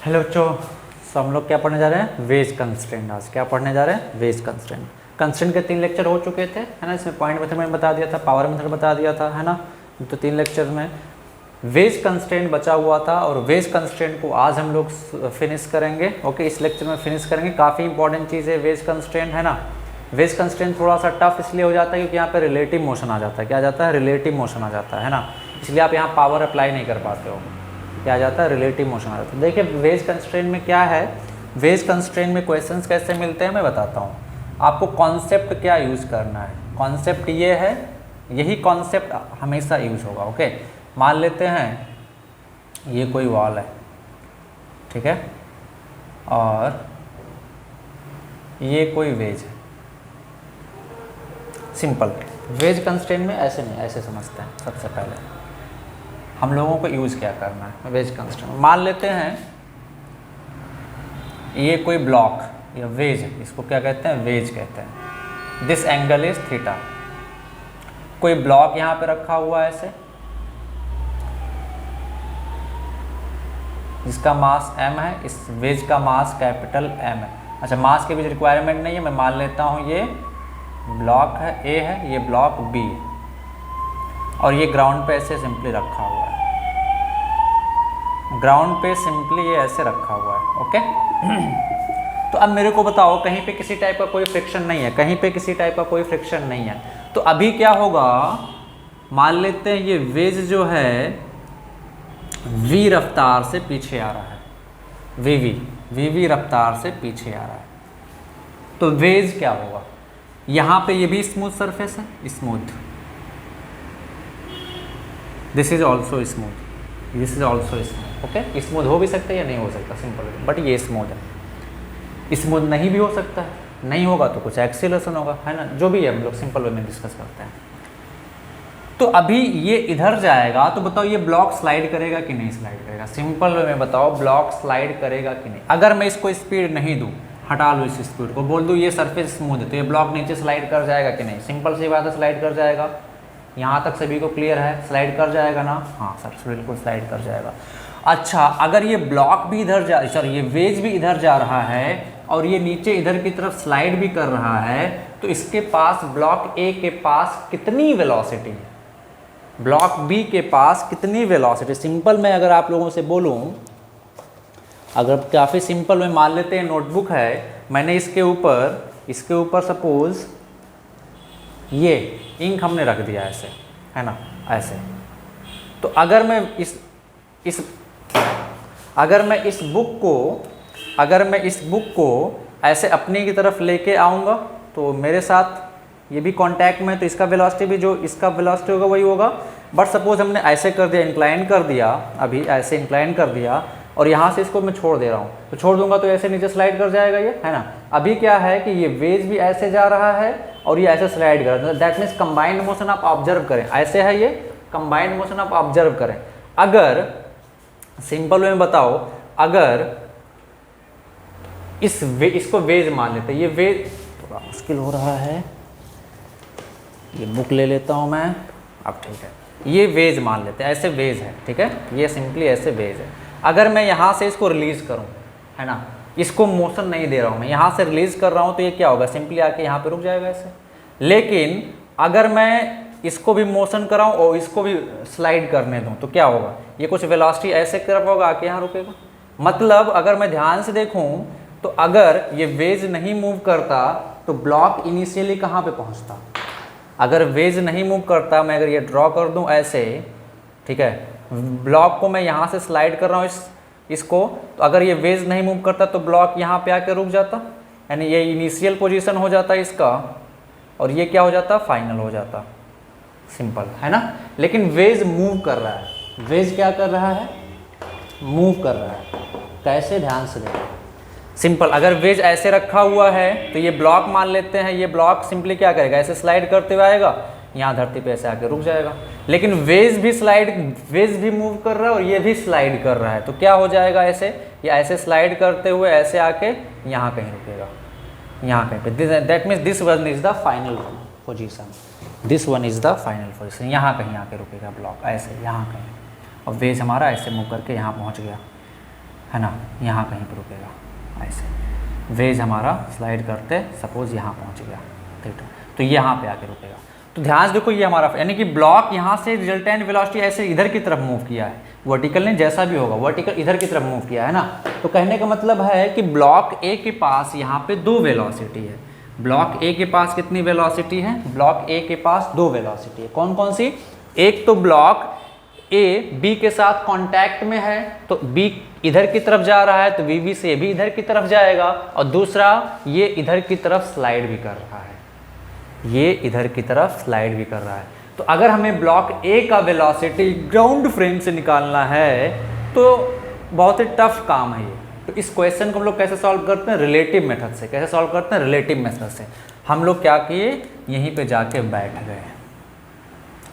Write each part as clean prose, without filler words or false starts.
Hello बच्चों, तो हम लोग क्या पढ़ने जा रहे हैं? Wedge constraint. आज क्या पढ़ने जा रहे हैं? Wedge constraint. कंस्ट्रेंट के 3 लेक्चर हो चुके थे, है ना। इसमें पॉइंट मेथड मैंने बता दिया था, पावर मेथड बता दिया था, है ना। तो 3 लेक्चर में वेज कंस्ट्रेंट बचा हुआ था और वेज कंस्ट्रेंट को आज हम लोग फिनिश करेंगे। ओके, इस लेक्चर में फिनिश करेंगे। काफ़ी इंपॉर्टेंट चीज़ है वेज कंस्ट्रेंट, है ना। वेज कंस्ट्रेंट थोड़ा सा टफ इसलिए हो जाता है क्योंकि यहाँ पे रिलेटिव मोशन आ जाता है। क्या आ जाता है? रिलेटिव मोशन आ जाता है ना। इसलिए आप यहाँ पावर अप्लाई नहीं कर पाते हो। क्या आ जाता है? रिलेटिव मोशन आ जाता है। देखिए वेज कंस्ट्रेंट में क्या है, वेज कंस्ट्रेंट में क्वेश्चंस कैसे मिलते हैं मैं बताता हूँ आपको। कॉन्सेप्ट क्या यूज़ करना है, कॉन्सेप्ट ये है, यही कॉन्सेप्ट हमेशा यूज़ होगा। ओके, मान लेते हैं ये कोई वॉल है, ठीक है, और ये कोई वेज है। सिंपल वेज कंस्ट्रेंट में ऐसे नहीं, ऐसे समझते हैं। सबसे पहले हम लोगों को यूज़ क्या करना है वेज कंस्ट्रेंट। मान लेते हैं ये कोई ब्लॉक या वेज है, इसको क्या कहते हैं? वेज कहते हैं। This angle is theta. कोई ब्लॉक यहाँ पे रखा हुआ है ऐसे, जिसका मास m है, इस वेज का मास कैपिटल M है। अच्छा, मास के बीच रिक्वायरमेंट नहीं है, मैं मान लेता हूँ ये ब्लॉक है A है, ये ब्लॉक B है और ये ग्राउंड पे ऐसे सिंपली रखा हुआ है। ग्राउंड पे सिंपली ये ऐसे रखा हुआ है। ओके तो अब मेरे को बताओ, कहीं पे किसी टाइप का कोई फ्रिक्शन नहीं है, कहीं पे किसी टाइप का कोई फ्रिक्शन नहीं है, तो अभी क्या होगा? मान लेते हैं ये वेज जो है v रफ्तार से पीछे आ रहा है, v रफ्तार से पीछे आ रहा है, तो वेज क्या होगा? यहाँ पे ये भी स्मूथ सरफेस है, smooth, this is also smooth, this is also smooth. Okay, smooth हो भी सकता है या नहीं हो सकता, सिंपल, बट ये स्मूथ है। स्मूथ नहीं भी हो सकता है, नहीं होगा तो कुछ एक्सीलरेशन होगा, है ना। जो भी है हम लोग सिंपल वे में डिस्कस करते हैं। तो अभी ये इधर जाएगा, तो बताओ ये ब्लॉक स्लाइड करेगा कि नहीं स्लाइड करेगा? सिंपल वे में बताओ, ब्लॉक स्लाइड करेगा कि नहीं? अगर मैं इसको स्पीड नहीं दूँ, हटा लूँ इस स्पीड को, बोल दूँ ये सरफेस स्मूथ है, तो ये ब्लॉक नीचे स्लाइड कर जाएगा कि नहीं? सिंपल सी बात है, स्लाइड कर जाएगा। यहाँ तक सभी को क्लियर है? स्लाइड कर जाएगा ना? हाँ सर, बिल्कुल स्लाइड कर जाएगा। अच्छा, अगर ये ब्लॉक भी इधर जा, सॉरी ये वेज भी इधर जा रहा है और ये नीचे इधर की तरफ स्लाइड भी कर रहा है, तो इसके पास ब्लॉक ए के पास कितनी वेलोसिटी है, ब्लॉक बी के पास कितनी वेलोसिटी? सिंपल में अगर आप लोगों से बोलूं, अगर काफ़ी सिंपल में मान लेते हैं नोटबुक है, मैंने इसके ऊपर सपोज ये इंक हमने रख दिया ऐसे, है ना, ऐसे। तो अगर मैं इस बुक को ऐसे अपने की तरफ लेके आऊँगा, तो मेरे साथ ये भी कांटेक्ट में, तो इसका वेलोसिटी भी जो इसका वेलोसिटी होगा वही होगा। बट सपोज हमने ऐसे कर दिया, इंक्लाइन कर दिया, अभी ऐसे इंक्लाइन कर दिया और यहाँ से इसको मैं छोड़ दे रहा हूँ, तो छोड़ दूंगा तो ऐसे नीचे स्लाइड कर जाएगा ये, है ना। अभी क्या है कि ये वेज भी ऐसे जा रहा है और ये ऐसे स्लाइड कर रहा है, दैट मीन्स कंबाइंड मोशन आप ऑब्जर्व करें, ऐसे है ये कंबाइंड मोशन आप ऑब्जर्व करें। अगर सिंपल वे में बताओ, अगर इसको वेज मान लेते हैं, ये वेज थोड़ा मुश्किल हो रहा है, ये बुक ले लेता हूँ मैं, अब ठीक है, ये वेज मान लेते हैं, ऐसे वेज है, ठीक है, ये सिंपली ऐसे वेज है। अगर मैं यहाँ से इसको रिलीज करूँ, है ना, इसको मोशन नहीं दे रहा हूँ मैं, यहाँ से रिलीज कर रहा हूँ, तो ये क्या होगा? सिंपली आके यहाँ पे रुक जाएगा ऐसे। लेकिन अगर मैं इसको भी मोशन कराऊँ और इसको भी स्लाइड करने दूँ, तो क्या होगा? ये कुछ वेलोसिटी ऐसे तरफ होगा, आके यहाँ रुकेगा। मतलब अगर मैं ध्यान से देखूँ, तो अगर ये वेज नहीं मूव करता तो ब्लॉक इनिशियली कहाँ पे पहुँचता? अगर वेज नहीं मूव करता, मैं अगर ये ड्रॉ कर दूँ ऐसे, ठीक है, ब्लॉक को मैं यहाँ से स्लाइड कर रहा हूँ इसको, तो अगर ये वेज नहीं मूव करता तो ब्लॉक यहाँ पे आके रुक जाता, यानी ये इनिशियल पोजीशन हो जाता इसका, और ये क्या हो जाता? फाइनल हो जाता। सिंपल है ना। लेकिन वेज मूव कर रहा है, वेज क्या कर रहा है? मूव कर रहा है। कैसे? ध्यान से देखो। सिंपल, अगर वेज ऐसे रखा हुआ है तो ये ब्लॉक मान लेते हैं, ये ब्लॉक सिंपली क्या करेगा? ऐसे स्लाइड करते हुए आएगा, यहाँ धरती पे ऐसे आके रुक जाएगा। लेकिन वेज भी मूव कर रहा है और ये भी स्लाइड कर रहा है, तो क्या हो जाएगा? ऐसे ये ऐसे स्लाइड करते हुए ऐसे आके यहाँ कहीं रुकेगा, यहाँ कहीं पे। That means this one is the final position, this one is the final position. यहाँ कहीं आके रुकेगा ब्लॉक, ऐसे यहाँ कहीं, और वेज हमारा ऐसे मूव करके यहाँ पहुँच गया। है ना, यहाँ कहीं पर रुकेगा ऐसे। वेज हमारा स्लाइड करते सपोज यहाँ पहुँच गया थीटा, तो यहाँ पे आके रुकेगा। तो ध्यान से देखो ये हमारा यानी कि ब्लॉक यहाँ से रिजल्टेंट वेलोसिटी ऐसे इधर की तरफ मूव किया है, वर्टिकल ने जैसा भी होगा वर्टिकल इधर की तरफ मूव किया है ना। तो कहने का मतलब है कि ब्लॉक ए के पास यहाँ पे दो वेलोसिटी है। ब्लॉक ए के पास कितनी वेलोसिटी है? ब्लॉक ए के पास दो वेलोसिटी है। कौन कौन सी? एक तो ब्लॉक ए बी के साथ कांटेक्ट में है, तो बी इधर की तरफ जा रहा है तो वी से भी इधर की तरफ जाएगा, और दूसरा ये इधर की तरफ स्लाइड भी कर रहा है, ये इधर की तरफ स्लाइड भी कर रहा है। तो अगर हमें ब्लॉक ए का वेलोसिटी ग्राउंड फ्रेम से निकालना है तो बहुत ही टफ काम है ये। तो इस क्वेश्चन को हम लोग कैसे सॉल्व करते हैं? रिलेटिव मेथड से। कैसे सॉल्व करते हैं? रिलेटिव मेथड से। हम लोग क्या किए, यहीं पे जाके बैठ गए,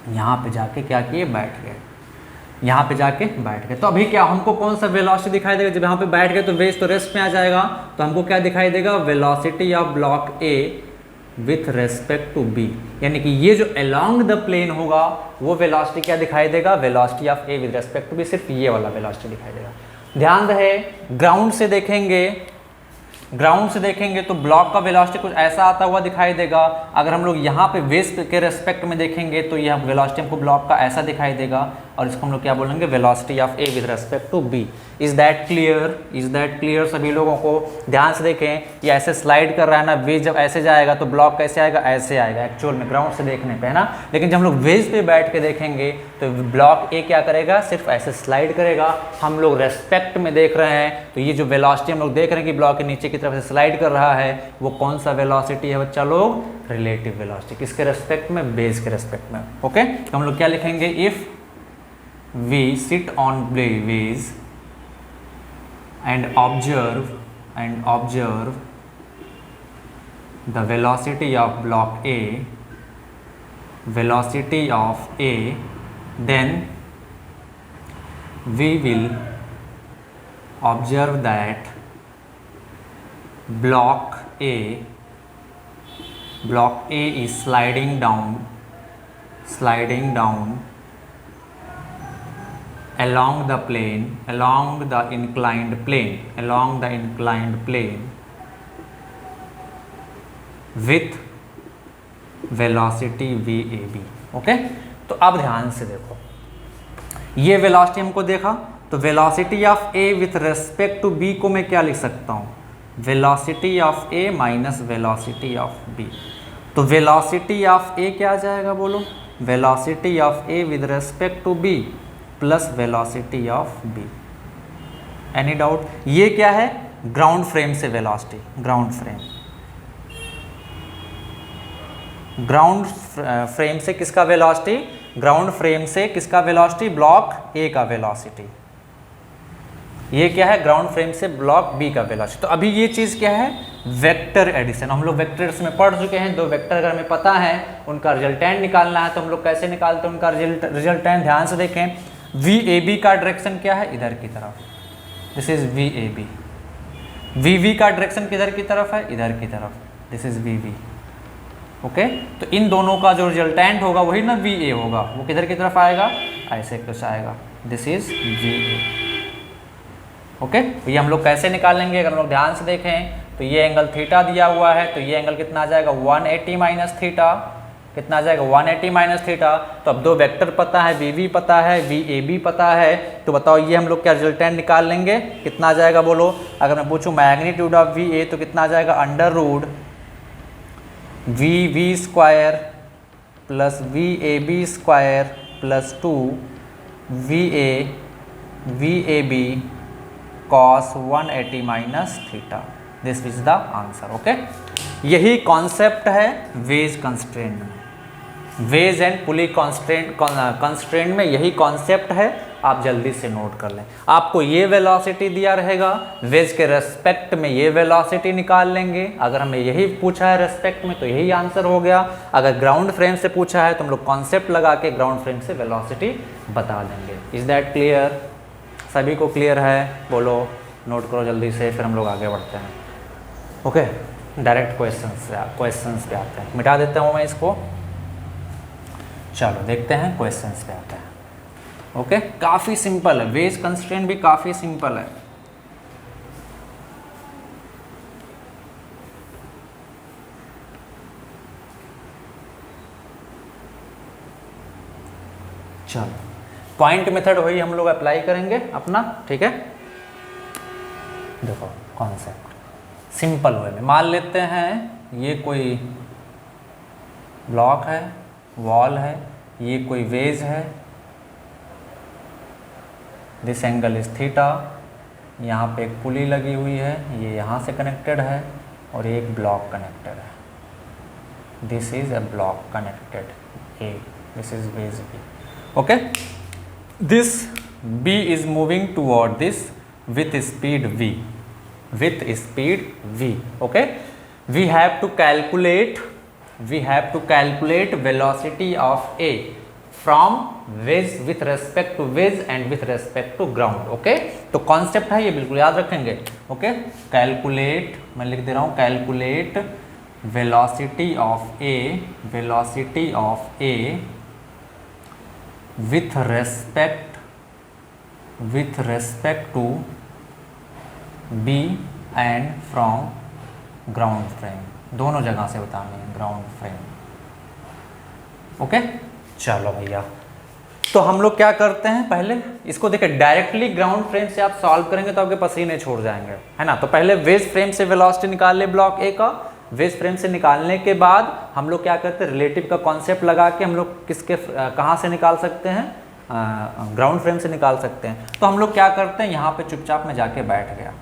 यहाँ पे जाके क्या किए, बैठ गए, यहाँ पे जाके बैठ गए। तो अभी क्या हमको कौन सा वेलोसिटी दिखाई देगा? जब यहाँ पे बैठ गए तो वेज तो रेस्ट में आ जाएगा, तो हमको क्या दिखाई देगा? Velocity of block A with respect to B, यानी कि ये जो अलोंग द प्लेन होगा वो वेलोसिटी क्या दिखाई देगा? Velocity of A with respect to B, सिर्फ ये वाला वेलोसिटी दिखाई देगा। ध्यान रहे, ग्राउंड से देखेंगे, ग्राउंड से देखेंगे तो ब्लॉक का वेलोसिटी कुछ ऐसा आता हुआ दिखाई देगा। अगर हम लोग यहाँ पे वेज के रेस्पेक्ट में देखेंगे तो यह वेलोसिटी हमको ब्लॉक का ऐसा दिखाई देगा, और इसको हम लोग क्या बोलेंगे? Velocity of A with respect to B. Is that clear? Is that clear सभी लोगों को? ध्यान से देखें, ये ऐसे स्लाइड कर रहा है ना, वेज जब ऐसे जाएगा तो ब्लॉक कैसे आएगा? ऐसे आएगा एक्चुअल में ग्राउंड से देखने पे, है ना। लेकिन जब हम लोग वेज पे बैठ के देखेंगे तो ब्लॉक ए क्या करेगा? सिर्फ ऐसे स्लाइड करेगा। हम लोग रेस्पेक्ट में देख रहे हैं तो ये जो वेलोसिटी हम लोग देख रहे हैं कि ब्लॉक के नीचे की तरफ से स्लाइड कर रहा है, वो कौन सा वेलोसिटी है बच्चा लोग? Relative velocity. किसके रेस्पेक्ट में? बेस के रेस्पेक्ट में। ओके, तो हम लोग क्या लिखेंगे? If we sit on waves and observe the velocity of block A, then we will observe that block A is sliding down along the inclined plane with velocity VAB। Okay, तो अब ध्यान से देखो, ये वेलोसिटी हमको देखा, तो velocity of A with respect to B को मैं क्या लिख सकता हूँ? Velocity of A minus velocity of B. तो वेलोसिटी ऑफ ए क्या आ जाएगा बोलो? Velocity of A with respect to B plus velocity of B. Any doubt? ये क्या है? ग्राउंड फ्रेम से वेलोसिटी, ग्राउंड फ्रेम से किसका वेलोसिटी? ग्राउंड फ्रेम से किसका वेलोसिटी? ब्लॉक ए का वेलोसिटी। ये क्या है? ग्राउंड फ्रेम से ब्लॉक बी का वेलोसिटी। तो अभी ये चीज़ क्या है? Vector addition. हम लोग वेक्टर्स में पढ़ चुके हैं। दो वेक्टर अगर हमें पता है उनका रिजल्टेंट निकालना है तो हम लोग कैसे निकालते हैं उनका रिजल्टेंट? ध्यान से देखें, वी ए बी का डायरेक्शन क्या है? इधर की तरफ, this is V A B. V V का डायरेक्शन किधर की तरफ है? इधर की तरफ, this is V V. Okay, तो इन दोनों का जो रिजल्टेंट होगा वही ना वी ए होगा, वो किधर की तरफ आएगा? ऐसे कुछ आएगा, this is V A. Okay, तो ये हम लोग कैसे निकालेंगे? अगर हम लोग ध्यान से देखें तो ये एंगल थीटा दिया हुआ है, तो ये एंगल कितना आ जाएगा? 180 माइनस थीटा। कितना आ जाएगा? 180 माइनस थीटा। तो अब दो वेक्टर पता है, वी वी पता है, वी ए बी पता है, तो बताओ ये हम लोग क्या रिजल्टेंट निकाल लेंगे? कितना आ जाएगा बोलो? अगर मैं पूछूं मैग्नीट्यूड ऑफ वी ए तो कितना आ जाएगा? Under root V V square plus V A B square plus 2 V A B cos 180 minus theta. This is the answer. Okay, यही कॉन्सेप्ट है वेज कंस्ट्रेंट में, वेज एंड पुली कंस्ट्रेंट में यही concept है। आप जल्दी से नोट कर लें। आपको ये वेलोसिटी दिया रहेगा, वेज के रेस्पेक्ट में ये वेलोसिटी निकाल लेंगे। अगर हमें यही पूछा है रेस्पेक्ट में तो यही आंसर हो गया। अगर ग्राउंड फ्रेम से पूछा है तो हम लोग कॉन्सेप्ट लगा के ग्राउंड फ्रेम से वेलोसिटी बता देंगे। Is that clear? सभी को क्लियर है? बोलो, नोट करो जल्दी से, फिर हम लोग आगे बढ़ते हैं। ओके, डायरेक्ट क्वेश्चंस पे आते हैं। मिटा देता हूँ मैं इसको। चलो देखते हैं क्वेश्चंस पे आते हैं। ओके, काफ़ी सिंपल है, वेज कंस्ट्रेंट भी काफ़ी सिंपल है। चलो पॉइंट मेथड वही हम लोग अप्लाई करेंगे अपना, ठीक है। देखो कॉन्सेप्ट सिंपल वे में मान लेते हैं ये कोई ब्लॉक है, वॉल है, ये कोई वेज है, दिस एंगल इज थीटा, यहाँ पे एक पुली लगी हुई है, ये यहाँ से कनेक्टेड है और एक ब्लॉक कनेक्टेड है, this is a block connected A, this is wedge B, okay. This B is moving toward this with speed v, with speed v, okay। we have to calculate velocity of a from wedge with respect to wedge and with respect to ground, okay। तो concept है ये, बिल्कुल याद रखेंगे, okay. Calculate, मैं लिख दे रहा हूँ, calculate velocity of a with respect to b and from ground frame, दोनों जगह से बतानी है, ग्राउंड फ्रेम, ओके। चलो भैया, तो हम लोग क्या करते हैं, पहले इसको देखिए, डायरेक्टली ग्राउंड फ्रेम से आप सॉल्व करेंगे तो आपके पसीने छोड़ जाएंगे, है ना। तो पहले वेज फ्रेम से वेलोसिटी निकाल ले ब्लॉक ए का, वेज फ्रेम से निकालने के बाद हम लोग क्या करते हैं, रिलेटिव का कॉन्सेप्ट लगा के हम लोग किसके कहाँ से निकाल सकते हैं, ग्राउंड फ्रेम से निकाल सकते हैं। तो हम लोग क्या करते हैं, यहाँ पे चुपचाप में जाके बैठ गया,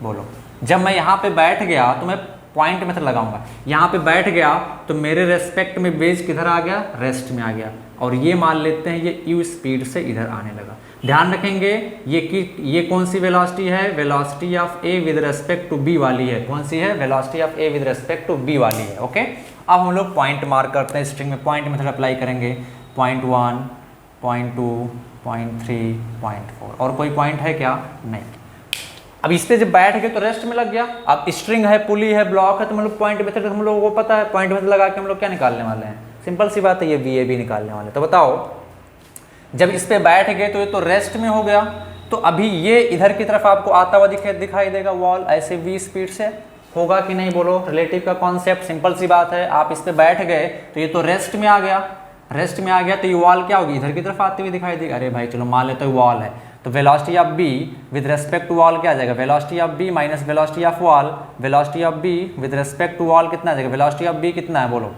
बोलो, जब मैं यहाँ पे बैठ गया तो मैं पॉइंट मेथड लगाऊंगा, यहाँ पे बैठ गया तो मेरे रेस्पेक्ट में वेज किधर आ गया, रेस्ट में आ गया, और ये मान लेते हैं ये यू स्पीड से इधर आने लगा। ध्यान रखेंगे ये कौन सी वेलोसिटी है, velocity of A with respect to B वाली है, कौन सी है, velocity of A with respect to B वाली है, ओके। अब हम लोग पॉइंट मार्क करते हैं, स्ट्रिंग में पॉइंट मेथड अप्लाई करेंगे, पॉइंट 1, पॉइंट 2, पॉइंट 3, पॉइंट 4, और कोई पॉइंट है क्या, नहीं। अब इस पे जब बैठ गए तो रेस्ट में लग गया। अब स्ट्रिंग है, पुली है, ब्लॉक है, तो हम लोग पॉइंट मेथड हम लोगों को पता है, पॉइंट मेथड लगा के हम लोग क्या निकालने वाले हैं, सिंपल सी बात है, ये वी ए बी निकालने वाले। तो बताओ, जब इस पे बैठ गए तो ये तो रेस्ट में हो गया, तो अभी ये इधर की तरफ आपको आता हुआ दिखाई देगा वॉल, ऐसे वी स्पीड से होगा कि नहीं, बोलो। रिलेटिव का कॉन्सेप्ट सिंपल सी बात है, आप इस पे बैठ गए तो ये तो रेस्ट में आ गया, रेस्ट में आ गया, तो ये वॉल क्या होगी, इधर की तरफ आती हुई दिखाई देगी। अरे भाई चलो मान लेते हैं वॉल है, तो velocity of B with respect to wall क्या आ जाएगा, velocity of B minus velocity of wall, velocity of B with respect to wall कितना आ जाएगा, वेलोसिटी ऑफ बी कितना है, बोलो,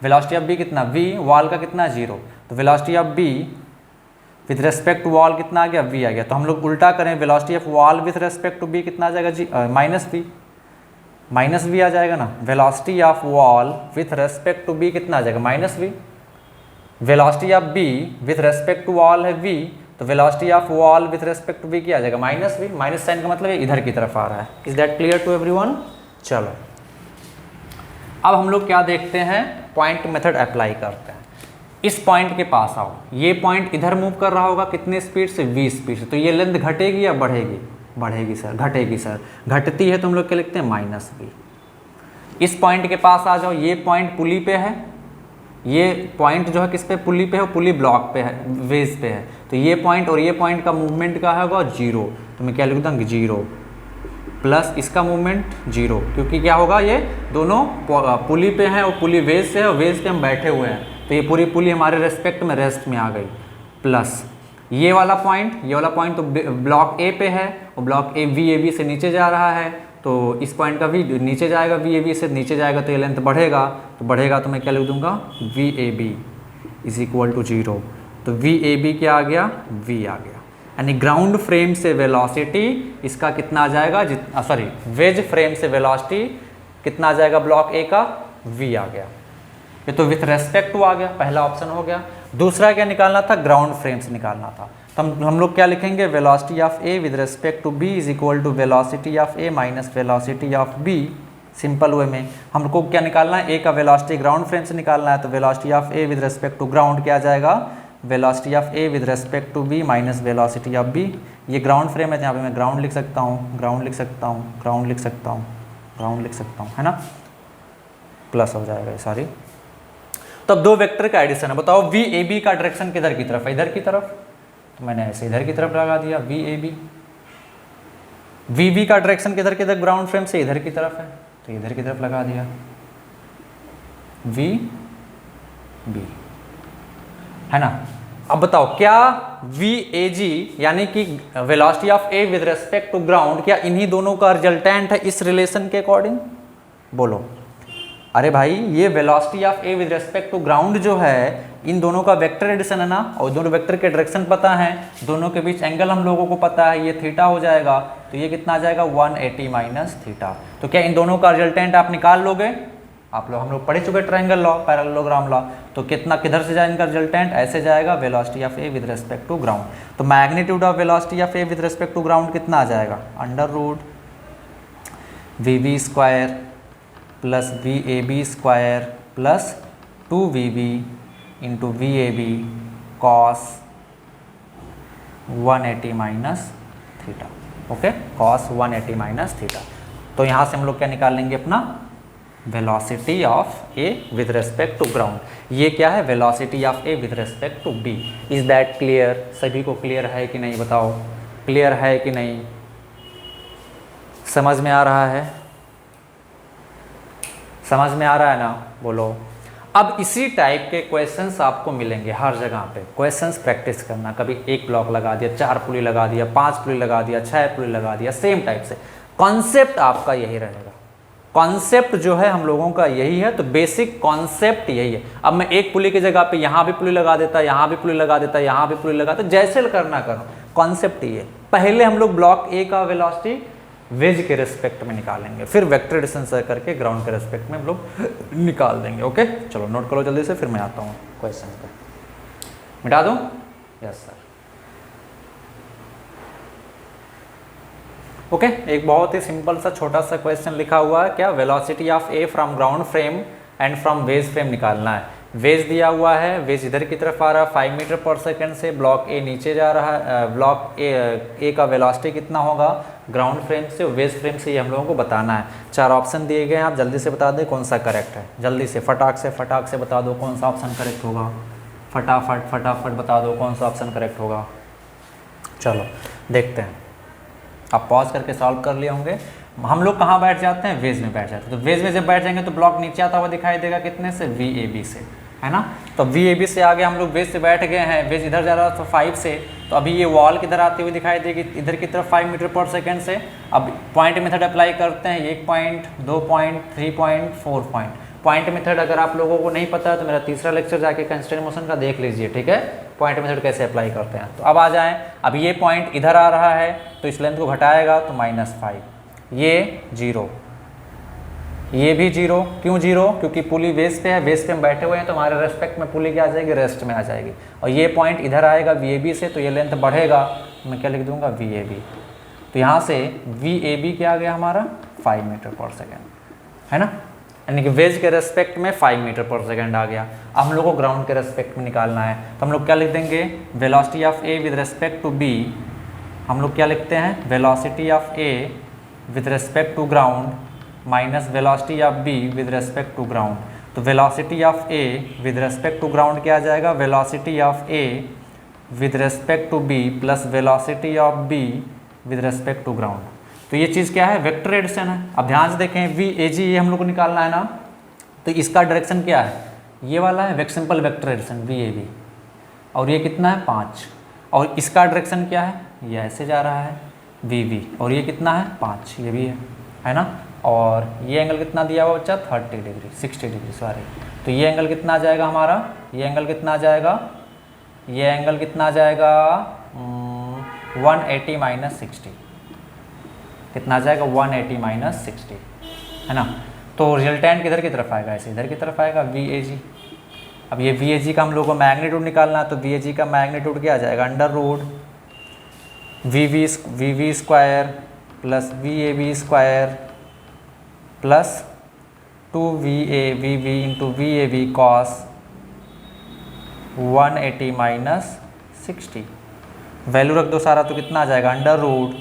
वेलोसिटी ऑफ बी कितना, वी, वॉल का कितना, 0, तो velocity of B with respect to wall कितना आ गया, वी आ गया। तो हम लोग उल्टा करें, velocity of wall with respect to B कितना आ जाएगा, माइनस वी आ जाएगा ना। Velocity of wall with respect to B कितना आ जाएगा, minus V. Velocity of B with respect to wall है वी, तो velocity of wall with respect to B क्या आ जाएगा, माइनस वी। माइनस साइन का मतलब इधर की तरफ आ रहा है। Is that clear to everyone? चलो अब हम लोग क्या देखते हैं, पॉइंट मेथड अप्लाई करते हैं। इस पॉइंट के पास आओ, ये पॉइंट इधर मूव कर रहा होगा कितने स्पीड से, v स्पीड से, तो ये लेंथ घटेगी या बढ़ेगी, बढ़ेगी सर, घटेगी सर, घटती है तो हम लोग क्या लिखते हैं, माइनस v। इस पॉइंट के पास आ जाओ, ये पॉइंट पुली पे है, ये पॉइंट जो है किस पे, पुली पे है, पुली ब्लॉक पे है, वेज पे है, तो ये पॉइंट और ये पॉइंट का मूवमेंट क्या होगा, 0, तो मैं क्या लिख दूँ, 0 प्लस इसका मूवमेंट 0, क्योंकि क्या होगा, ये दोनों पुली पे हैं और पुली वेज से है, और वेज पे हम बैठे हुए हैं, तो ये पूरी पुली हमारे रेस्पेक्ट में रेस्ट में आ गई। प्लस ये वाला पॉइंट तो ब्लॉक ए पे है, और block A V A B से नीचे जा रहा है, तो इस पॉइंट का वी नीचे जाएगा, वी ए बी से नीचे जाएगा, तो ये लेंथ बढ़ेगा, तो मैं क्या लिख दूंगा, V A B is equal to 0, तो वी ए बी क्या आ गया, वी आ गया। यानी ग्राउंड फ्रेम से वेलोसिटी इसका कितना आ जाएगा, वेज फ्रेम से वेलोसिटी कितना आ जाएगा, ब्लॉक ए का, वी आ गया। ये तो विथ रेस्पेक्ट टू आ गया, पहला ऑप्शन हो गया। दूसरा क्या निकालना था, ग्राउंड फ्रेम से निकालना था, तो हम लोग क्या लिखेंगे, velocity of A with respect to B is equal to velocity of A minus velocity of B. Simple way में हमको क्या निकालना है, ए का वेलोसिटी ग्राउंड फ्रेम से निकालना है, तो velocity of A with respect to ground क्या आ जाएगा, velocity of A with respect to B minus velocity of B. ये ग्राउंड फ्रेम है, यहाँ पे मैं ग्राउंड लिख सकता हूँ, ग्राउंड लिख सकता हूँ, ग्राउंड लिख सकता हूँ, ग्राउंड लिख सकता हूँ, है ना, प्लस हो जाएगा ये सारी। तो अब दो वेक्टर का एडिशन है, बताओ वी ए बी का डायरेक्शन किधर की तरफ है, इधर की तरफ, तो मैंने ऐसे इधर की तरफ लगा दिया V A B. V B का डायरेक्शन किधर किधर, ग्राउंड फ्रेम से इधर की तरफ है, तो इधर की तरफ लगा दिया वी बी, है ना। अब बताओ क्या वी ए जी यानी कि velocity of A with respect to ground, क्या इन्हीं दोनों का रिजल्टेंट है इस रिलेशन के अकॉर्डिंग? बोलो। अरे भाई ये velocity of A with respect to ground जो है इन दोनों का वेक्टर एडिशन है ना, और दोनों वेक्टर के डायरेक्शन पता है, दोनों के बीच एंगल हम लोगों को पता है, ये थीटा हो जाएगा, तो ये कितना आ जाएगा 180 माइनस थीटा। तो क्या इन दोनों का रिजल्टेंट आप निकाल लोगे? आप लोग हम लोग पढ़ चुके ट्रायंगल लॉ, पैरेललोग्राम लॉ, तो कितना किधर से जाए इनका रिजल्टेंट? ऐसे जाएगा velocity of A with respect to ground. तो magnitude of velocity of A with respect to ground कितना आ जाएगा? Under root V V square plus V A B square plus 2vv into V A B cos 180 minus theta. Okay, cos 180 minus theta. तो यहाँ से हम लोग क्या निकाल लेंगे अपना velocity of A with respect to ground. ये क्या है? Velocity of A with respect to B. Is that clear? सभी को क्लियर है कि नहीं बताओ? क्लियर है कि नहीं? समझ में आ रहा है? समझ में आ रहा है ना? बोलो। अब इसी टाइप के क्वेश्चंस आपको मिलेंगे हर जगह पे। क्वेश्चंस प्रैक्टिस करना, कभी एक ब्लॉक लगा दिया, 4 पुली लगा दिया, 5 पुली लगा दिया, 6 पुली लगा दिया, सेम टाइप से। कॉन्सेप्ट आपका यही रहेगा। कॉन्सेप्ट जो है हम लोगों का यही है, तो बेसिक कॉन्सेप्ट यही है। अब मैं एक पुली की जगह पे यहाँ भी पुली लगा देता, यहाँ भी पुली लगा देता, यहाँ भी पुली लगा देता, जैसे करना करो, कॉन्सेप्ट ये। पहले हम लोग ब्लॉक ए का वेलोसिटी वेज के रेस्पेक्ट में निकालेंगे, फिर वेक्टर एडिशन से करके ग्राउंड के रेस्पेक्ट में हम लोग निकाल देंगे। ओके, चलो नोट करो जल्दी से, फिर मैं आता हूँ क्वेश्चन पे। मिटा दूँ? Yes sir. ओके, एक बहुत ही सिंपल सा छोटा सा क्वेश्चन लिखा हुआ है, क्या? Velocity of A from ground frame and from wedge frame निकालना है। वेज दिया हुआ है, वेज इधर की तरफ आ रहा है 5 मीटर पर सेकंड से, ब्लॉक ए नीचे जा रहा है, ब्लॉक ए का वेलोसिटी कितना होगा ग्राउंड फ्रेम से, वेज फ्रेम से, ये हम लोगों को बताना है। 4 ऑप्शन दिए गए हैं, आप जल्दी से बता दें कौन सा करेक्ट है। जल्दी से फटाक से बता दो कौन सा ऑप्शन करेक्ट होगा। फटाफट बता दो कौन सा ऑप्शन करेक्ट होगा। चलो देखते हैं। आप पॉज करके सॉल्व कर लिए होंगे। हम लोग कहाँ बैठ जाते हैं? वेज में बैठ जाते हैं। तो वेज में जब बैठ जाएंगे तो ब्लॉक नीचे आता हुआ दिखाई देगा, कितने से? वी ए बी से, है ना। तो वी ए बी से आगे हम लोग वेज से बैठ गए हैं, वेज इधर जा रहा था 5 से, तो अभी ये वॉल किधर आती हुई दिखाई देगी? इधर की तरफ 5 मीटर पर सेकेंड से। अब पॉइंट मेथड अप्लाई करते हैं, 1 point, 2 point, 3 point, 4 point. Point method अगर आप लोगों को नहीं पता है तो मेरा तीसरा लेक्चर जाके कंस्ट्रेंट मोशन का देख लीजिए, ठीक है? पॉइंट मेथड कैसे अप्लाई करते हैं। तो अब आ जाएं, अब ये पॉइंट इधर आ रहा है तो इस लेंथ को घटाएगा तो -5, ये 0, ये भी 0। क्यों 0? क्योंकि पुली वेज पे है, वेज पे हम बैठे हुए हैं, तो हमारे रेस्पेक्ट में पुली क्या आ जाएगी? रेस्ट में आ जाएगी। और ये पॉइंट इधर आएगा वी ए बी से, तो ये लेंथ बढ़ेगा, मैं क्या लिख दूंगा? V A B. तो यहाँ से वी ए बी क्या आ गया हमारा? 5 मीटर पर सेकेंड, है ना। यानी कि वेज के रेस्पेक्ट में 5 मीटर पर सेकेंड आ गया। अब हम लोग को ग्राउंड के रेस्पेक्ट में निकालना है, तो हम लोग क्या लिख देंगे? Velocity of A with respect to B, हम लोग क्या लिखते हैं? Velocity of A with respect to ground minus velocity of B with respect to ground. तो velocity of A with respect to ground क्या आ जाएगा? Velocity of A with respect to B plus velocity of B with respect to ground. तो ये चीज़ क्या है? Vector addition है। अब ध्यान से देखें, वी ए जी ये हम लोग को निकालना है ना, तो इसका डायरेक्शन क्या है? ये वाला है, simple vector addition V A B, और ये कितना है? 5। और इसका डायरेक्शन क्या है? ये ऐसे जा रहा है वी वी, और ये कितना है? 5, ये भी है ना। और ये एंगल कितना दिया हुआ बच्चा? 30 डिग्री, 60 डिग्री सॉरी। तो ये एंगल कितना आ जाएगा हमारा? ये एंगल कितना आ जाएगा? ये एंगल कितना आ जाएगा? 180 माइनस 60। कितना आ जाएगा? 180 माइनस 60, है ना। तो रिजल्टेंट किधर की तरफ आएगा? ऐसे इधर की तरफ आएगा वी ए जी। अब ये वी ए जी का हम लोग को मैग्नीट्यूड निकालना है, तो वी ए जी का मैग्नीट्यूड क्या आ जाएगा? Under root V V square plus V A B square plus 2 V into V A B cos 180 minus 60। Value रख दो सारा, तो कितना आ जाएगा? Under root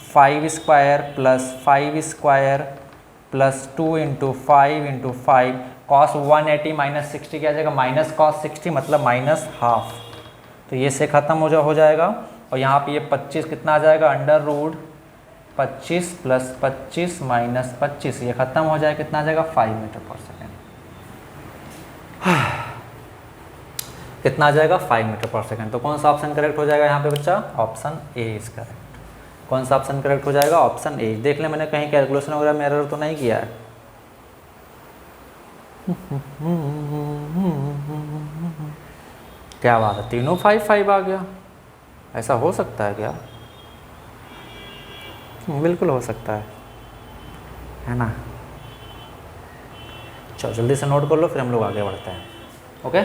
5 square plus 5 square plus 2 into 5 cos 180 minus 60 क्या आ जाएगा? माइनस कॉस 60 मतलब -12। तो ये से ख़त्म हो जाएगा, और यहाँ पे ये 25 कितना आ जाएगा? अंडर रूट 25 प्लस 25 माइनस 25, ये ख़त्म हो जाएगा, कितना आ जाएगा? 5 मीटर पर सेकेंड। कितना आ जाएगा 5 मीटर पर सेकेंड। तो कौन सा ऑप्शन करेक्ट हो जाएगा यहाँ पे बच्चा? Option A is correct. कौन सा ऑप्शन करेक्ट हो जाएगा? Option A. देख लें मैंने कहीं कैलकुलेशन वगैरह में एरर तो नहीं किया है। क्या बात है, तीनों 5 आ गया। ऐसा हो सकता है क्या? बिल्कुल हो सकता है ना। चलो जल्दी से नोट कर लो, फिर हम लोग आगे बढ़ते हैं। ओके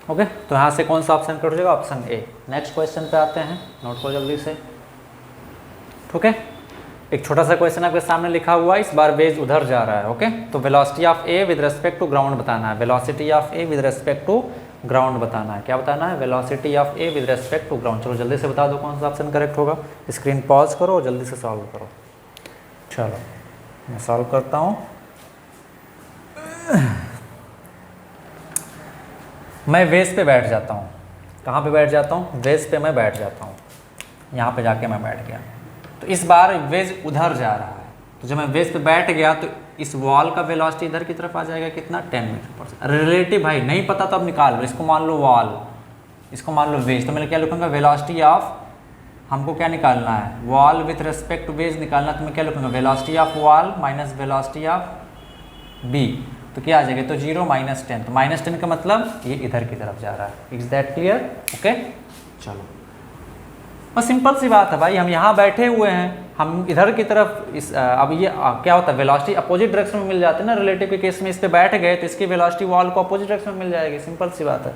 ओके, तो यहाँ से कौन सा ऑप्शन कट हो जाएगा? Option A. नेक्स्ट क्वेश्चन पे आते हैं, नोट करो जल्दी से। ठीक है, एक छोटा सा क्वेश्चन आपके सामने लिखा हुआ है, इस बार वेज उधर जा रहा है। ओके, तो velocity of A with respect to ground बताना है। Velocity of A with respect to ground बताना है। क्या बताना है? Velocity of A with respect to ground. चलो जल्दी से बता दो कौन सा ऑप्शन करेक्ट होगा। स्क्रीन पॉज करो और जल्दी से सॉल्व करो। चलो मैं सॉल्व करता हूँ। मैं वेज पे बैठ जाता हूँ। कहाँ पे बैठ जाता हूँ? वेज पे मैं बैठ जाता हूँ। यहाँ पे जाके मैं बैठ गया, तो इस बार वेज उधर जा रहा है। तो जब मैं वेज पे बैठ गया तो इस वॉल का वेलोसिटी इधर की तरफ आ जाएगा, कितना? 10 मीटर पर सेकेंड। रिलेटिव भाई नहीं पता तो अब निकाल लो। इसको मान लो वॉल, इसको मान लो वेज, तो मैं क्या लिखूँगा? वेलोसिटी ऑफ, हमको क्या निकालना है? Wall with respect to wedge निकालना। तो मैं क्या लिखूँगा? Velocity of wall minus velocity of B. तो क्या आ जाएगा? तो 0 - 10। तो -10 का मतलब ये इधर की तरफ जा रहा है। Is that clear? ओके, चलो बस सिंपल सी बात है भाई। हम यहाँ बैठे हुए हैं, हम इधर की तरफ इस अब ये क्या होता है? वेलोसिटी अपोजिट डायरेक्शन में मिल जाती है ना। रिलेटिव के केस में इस पे बैठ गए तो इसकी वेलोसिटी वॉल को अपोजिट डायरेक्शन में मिल जाएगी। सिंपल सी बात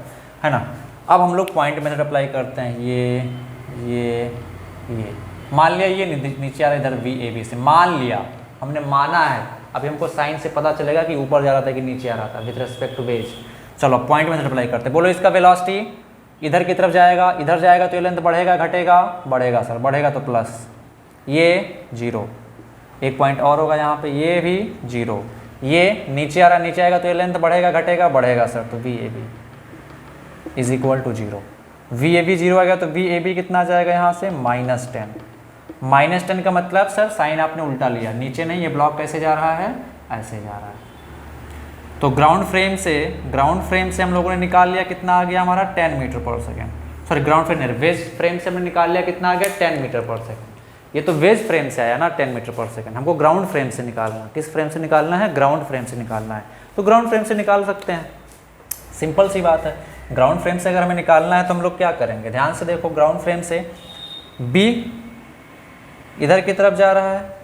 है ना। अब हम लोग पॉइंट मेथड अप्लाई करते हैं। ये मान लिया ये नीचे आ रहा है इधर VAB से, मान लिया, हमने माना है। अभी हमको साइन से पता चलेगा कि ऊपर जा रहा था कि नीचे आ रहा था विथ रिस्पेक्ट टू वेज। चलो पॉइंट मेथड अप्लाई करते हैं। बोलो इसका वेलोसिटी इधर की तरफ जाएगा, इधर जाएगा तो ये लेंथ बढ़ेगा घटेगा? बढ़ेगा सर, बढ़ेगा तो प्लस, ये 0। एक पॉइंट और होगा यहाँ पे, ये भी 0। ये नीचे आ रहा, नीचे आएगा तो ये लेंथ बढ़ेगा घटेगा? बढ़ेगा सर, तो VAB is equal to 0। VAB 0 आ गया तो VAB कितना आ जाएगा यहाँ से? -10। -10 का मतलब सर साइन आपने उल्टा लिया, नीचे नहीं, ये ब्लॉक कैसे जा रहा है? ऐसे जा रहा है। तो ग्राउंड फ्रेम से हम लोगों ने निकाल लिया, कितना आ गया हमारा? 10 मीटर पर सेकेंड। सॉरी ग्राउंड फ्रेम नहीं, वेज फ्रेम से हमने निकाल लिया, कितना आ गया? 10 मीटर पर सेकेंड। ये तो वेज फ्रेम से आया ना 10 मीटर पर सेकेंड। हमको ग्राउंड फ्रेम से निकालना है। किस फ्रेम से निकालना है? ग्राउंड फ्रेम से निकालना है। तो ग्राउंड फ्रेम से निकाल सकते हैं, सिंपल सी बात है। ग्राउंड फ्रेम से अगर हमें निकालना है तो हम लोग क्या करेंगे? ध्यान से देखो, ग्राउंड फ्रेम से B इधर की तरफ जा रहा है,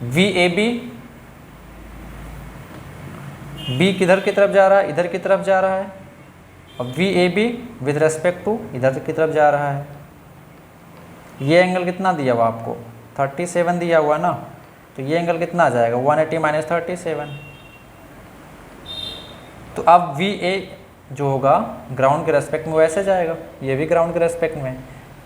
VAB B किधर की तरफ जा रहा है? इधर की तरफ जा रहा है। अब VAB विद रेस्पेक्ट टू इधर की तरफ जा रहा है। ये एंगल कितना दिया हुआ आपको? 37 दिया हुआ ना। तो ये एंगल कितना आ जाएगा? 180 - 37। तो अब VA जो होगा ग्राउंड के रेस्पेक्ट में वैसे जाएगा, ये भी ग्राउंड के रेस्पेक्ट में।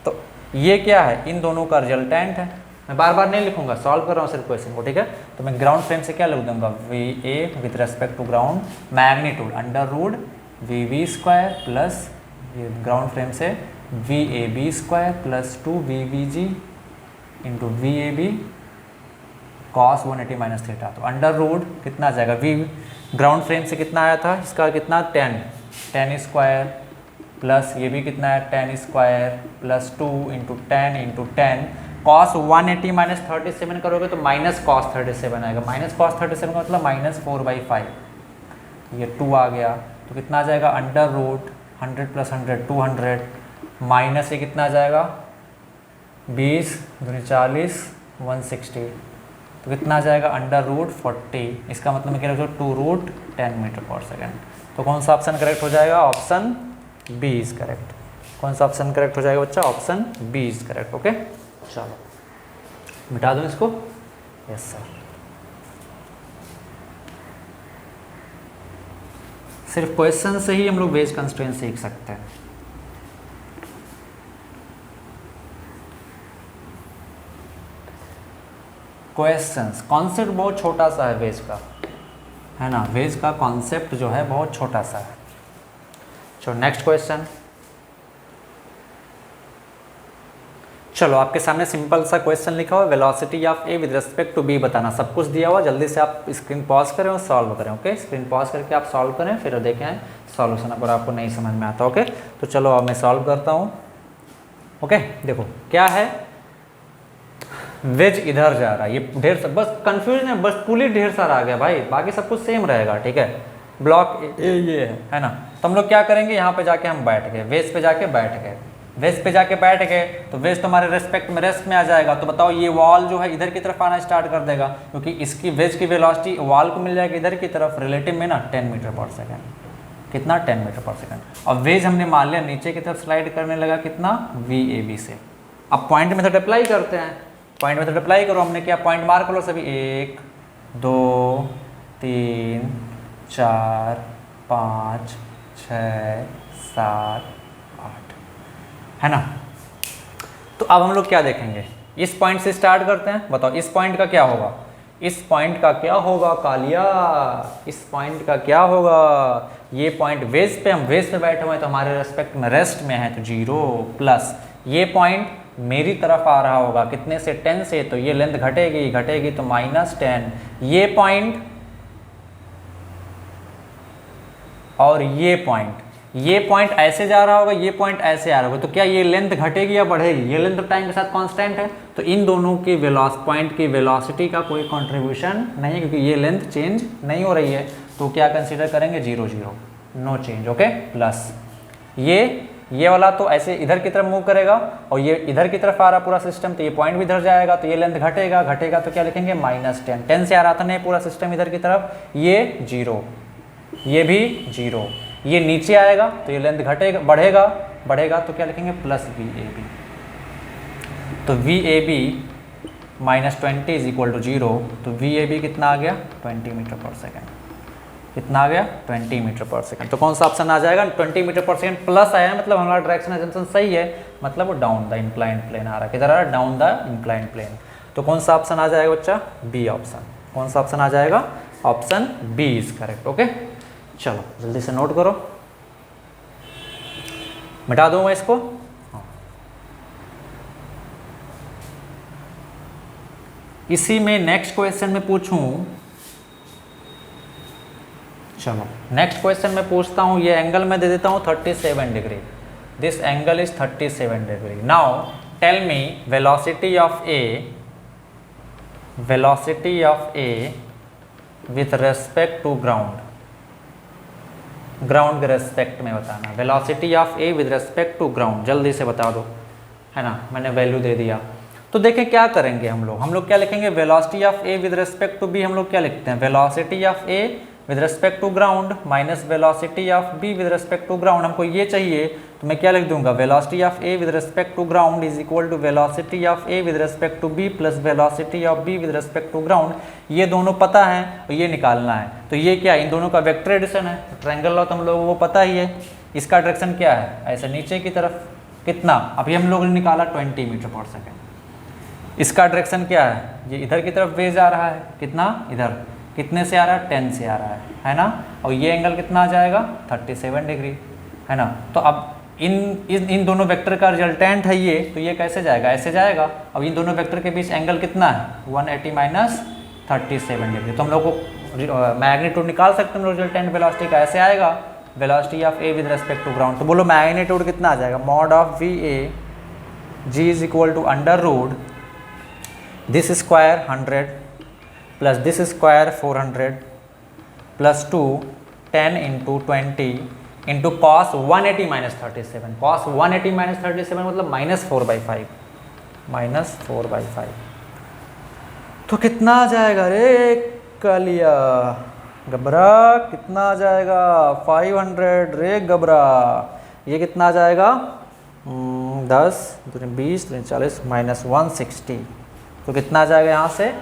तो ये क्या है? इन दोनों का रिजल्टेंट है। मैं बार बार नहीं लिखूंगा, सॉल्व कर रहा हूँ सिर्फ क्वेश्चन को, ठीक है। तो मैं ग्राउंड फ्रेम से क्या लिख दूंगा? VA with respect to ground magnitude √VV² plus ये ग्राउंड फ्रेम से VAB² plus 2VBG into VAB cos 180 - theta. तो अंडर √ कितना आ जाएगा? ग्राउंड फ्रेम से कितना आया था? इसका कितना? 10² प्लस ये भी कितना है? 10² प्लस 2 इंटू 10 cos 180 - 37 करोगे तो माइनस cos 37 आएगा। माइनस cos 37 का मतलब -4/5। ये 2 आ गया तो कितना आ जाएगा? अंडर √ 100 + 100 200 माइनस ये कितना आ जाएगा? 20 दूनी 40 160। तो कितना आ जाएगा? अंडर √ 40। इसका मतलब मैं कह रहा हूँ 2√10 मीटर पर सेकेंड। तो कौन सा ऑप्शन करेक्ट हो जाएगा? Option B is correct. कौन सा ऑप्शन करेक्ट हो जाएगा बच्चा? Option B is correct. Okay, चलो मिटा दो इसको। यस सर, सिर्फ क्वेश्चन से ही हम लोग वेज कंस्ट्रेंट सीख सकते हैं। क्वेश्चंस, कॉन्सेप्ट बहुत छोटा सा है वेज का, है ना। वेज का कॉन्सेप्ट जो है बहुत छोटा सा है। चलो नेक्स्ट क्वेश्चन। चलो आपके सामने सिंपल सा क्वेश्चन लिखा हुआ है, velocity of A with respect to B बताना, सब कुछ दिया हुआ। जल्दी से आप स्क्रीन पॉज करें और सॉल्व करें। ओके, स्क्रीन पॉज करके आप सॉल्व करें, फिर देखें सॉल्यूशन अगर आपको नहीं समझ में आता। ओके, तो चलो अब मैं सॉल्व करता हूँ। ओके, देखो क्या है, वेज इधर जा रहा है, ये ढेर बस कंफ्यूजन है, बस पुली ढेर सारा आ गया भाई, बाकी सब कुछ सेम रहेगा। ठीक है, ब्लॉक ये है ना। तो हम लोग क्या करेंगे, यहाँ पे जाके हम बैठ गए, वेज पे जाके बैठ गए, वेज पे जाके बैठ गए तो वेज तो हमारे रेस्पेक्ट में रेस्ट में आ जाएगा। तो बताओ ये वॉल जो है इधर की तरफ आना स्टार्ट कर देगा, क्योंकि इसकी वेज की वेलोसिटी वॉल को मिल जाएगी इधर की तरफ, रिलेटिव में ना 10 मीटर पर सेकेंड, कितना 10 मीटर पर सेकेंड। और वेज हमने मान लिया नीचे की तरफ स्लाइड करने लगा, कितना VAB से। अब पॉइंट मेथड अप्लाई करते हैं, पॉइंट मेथड अप्लाई करो। हमने क्या पॉइंट मार्क लो सभी, 1 2 3 4 5 6 7 8, है ना। तो अब हम लोग क्या देखेंगे, इस पॉइंट से स्टार्ट करते हैं। बताओ इस पॉइंट का क्या होगा, इस पॉइंट का क्या होगा कालिया, इस पॉइंट का क्या होगा। ये पॉइंट वेज पे, हम वेज पे बैठे हुए हैं तो हमारे रेस्पेक्ट में रेस्ट में है, तो 0 प्लस ये पॉइंट मेरी तरफ आ रहा होगा कितने से, 10 से, तो ये लेंथ घटेगी, घटेगी तो -10। ये पॉइंट ऐसे जा रहा होगा, ये पॉइंट ऐसे आ रहा होगा, तो क्या ये लेंथ घटेगी या बढ़ेगी, ये लेंथ टाइम के साथ कांस्टेंट है, तो इन दोनों की पॉइंट की वेलोसिटी का कोई कंट्रीब्यूशन नहीं है, क्योंकि ये लेंथ चेंज नहीं हो रही है। तो क्या कंसीडर करेंगे, 0 0, नो चेंज। ओके, प्लस ये वाला तो ऐसे इधर की तरफ मूव करेगा, और ये इधर की तरफ आ रहा पूरा सिस्टम, तो ये पॉइंट भी इधर जाएगा, तो ये लेंथ घटेगा, घटेगा तो क्या लिखेंगे, -10। 10 से आ रहा था नहीं पूरा सिस्टम इधर की तरफ, ये 0, ये भी 0, ये नीचे आएगा तो ये लेंथ घटेगा, बढ़ेगा तो क्या लिखेंगे, +VAB। तो VAB -20 इज इक्वल टू 0, तो VAB कितना आ गया, 20 मीटर पर सेकेंड। कितना आ गया, 20 मीटर पर सेकेंड। तो कौन सा ऑप्शन आ जाएगा, 20 मीटर पर सेकेंड प्लस आया है, मतलब हमारा डायरेक्शन एजम्पशन सही है, मतलब वो डाउन द इंक्लाइंड प्लेन आ रहा है, किधर आ रहा है, डाउन द इंक्लाइंड प्लेन। तो कौन सा ऑप्शन आ जाएगा बच्चा, बी ऑप्शन। कौन सा ऑप्शन आ जाएगा, option B is correct. Okay, चलो जल्दी से नोट करो, मिटा दूँ मैं इसको। इसी में नेक्स्ट क्वेश्चन में पूछूं, चलो नेक्स्ट क्वेश्चन में पूछता हूं, ये एंगल मैं दे देता हूं 37 degree, this angle is 37 degree. Now tell me velocity of A with respect to ground के रेस्पेक्ट में बताना, velocity of A with respect to ground, जल्दी से बता दो, है ना, मैंने वैल्यू दे दिया। तो देखें क्या करेंगे हम लोग क्या लिखेंगे, velocity of A with respect to B हम लोग क्या लिखते हैं, velocity of A with respect to ground minus velocity of B with respect to ground. हमको ये चाहिए तो मैं क्या लिख दूंगा, velocity of A with respect to ground is equal to velocity of A with respect to B plus velocity of B with respect to ground. ये दोनों पता है और ये निकालना है, तो ये क्या, इन दोनों का वेक्टर एडिशन है। ट्रायंगल लॉ तो हम लोगों को पता ही है, इसका डायरेक्शन क्या है, ऐसे नीचे की तरफ, कितना, अभी हम लोगों ने निकाला 20 मीटर पर सेकेंड। इसका डायरेक्शन क्या है, ये इधर की तरफ वेज आ रहा है, कितना, इधर, कितने से आ रहा है, 10 से आ रहा है ना, और ये एंगल कितना आ जाएगा, 37 डिग्री, है ना। तो अब इन दोनों वेक्टर का रिजल्टेंट है ये, तो ये कैसे जाएगा, ऐसे जाएगा। अब इन दोनों वेक्टर के बीच एंगल कितना है, 180 माइनस 37 डिग्री। तो हम लोग को मैग्नीट्यूड निकाल सकते हैं रिजल्टेंट वेलोसिटी का, ऐसे आएगा, velocity of A with respect to ground. तो बोलो मैग्नीट्यूड कितना आ जाएगा, mod of VA G is equal to under root this square 100 plus this square 400 plus 2 10 into 20 into cos 180 minus 37, cos 180 minus 37 मतलब -4/5, -4/5। तो कितना आ जाएगा रे कालिया गबरा, कितना आ जाएगा, 500 रे गबरा। ये कितना आ जाएगा, 10 20 40 माइनस 160। तो कितना आ जाएगा यहाँ से,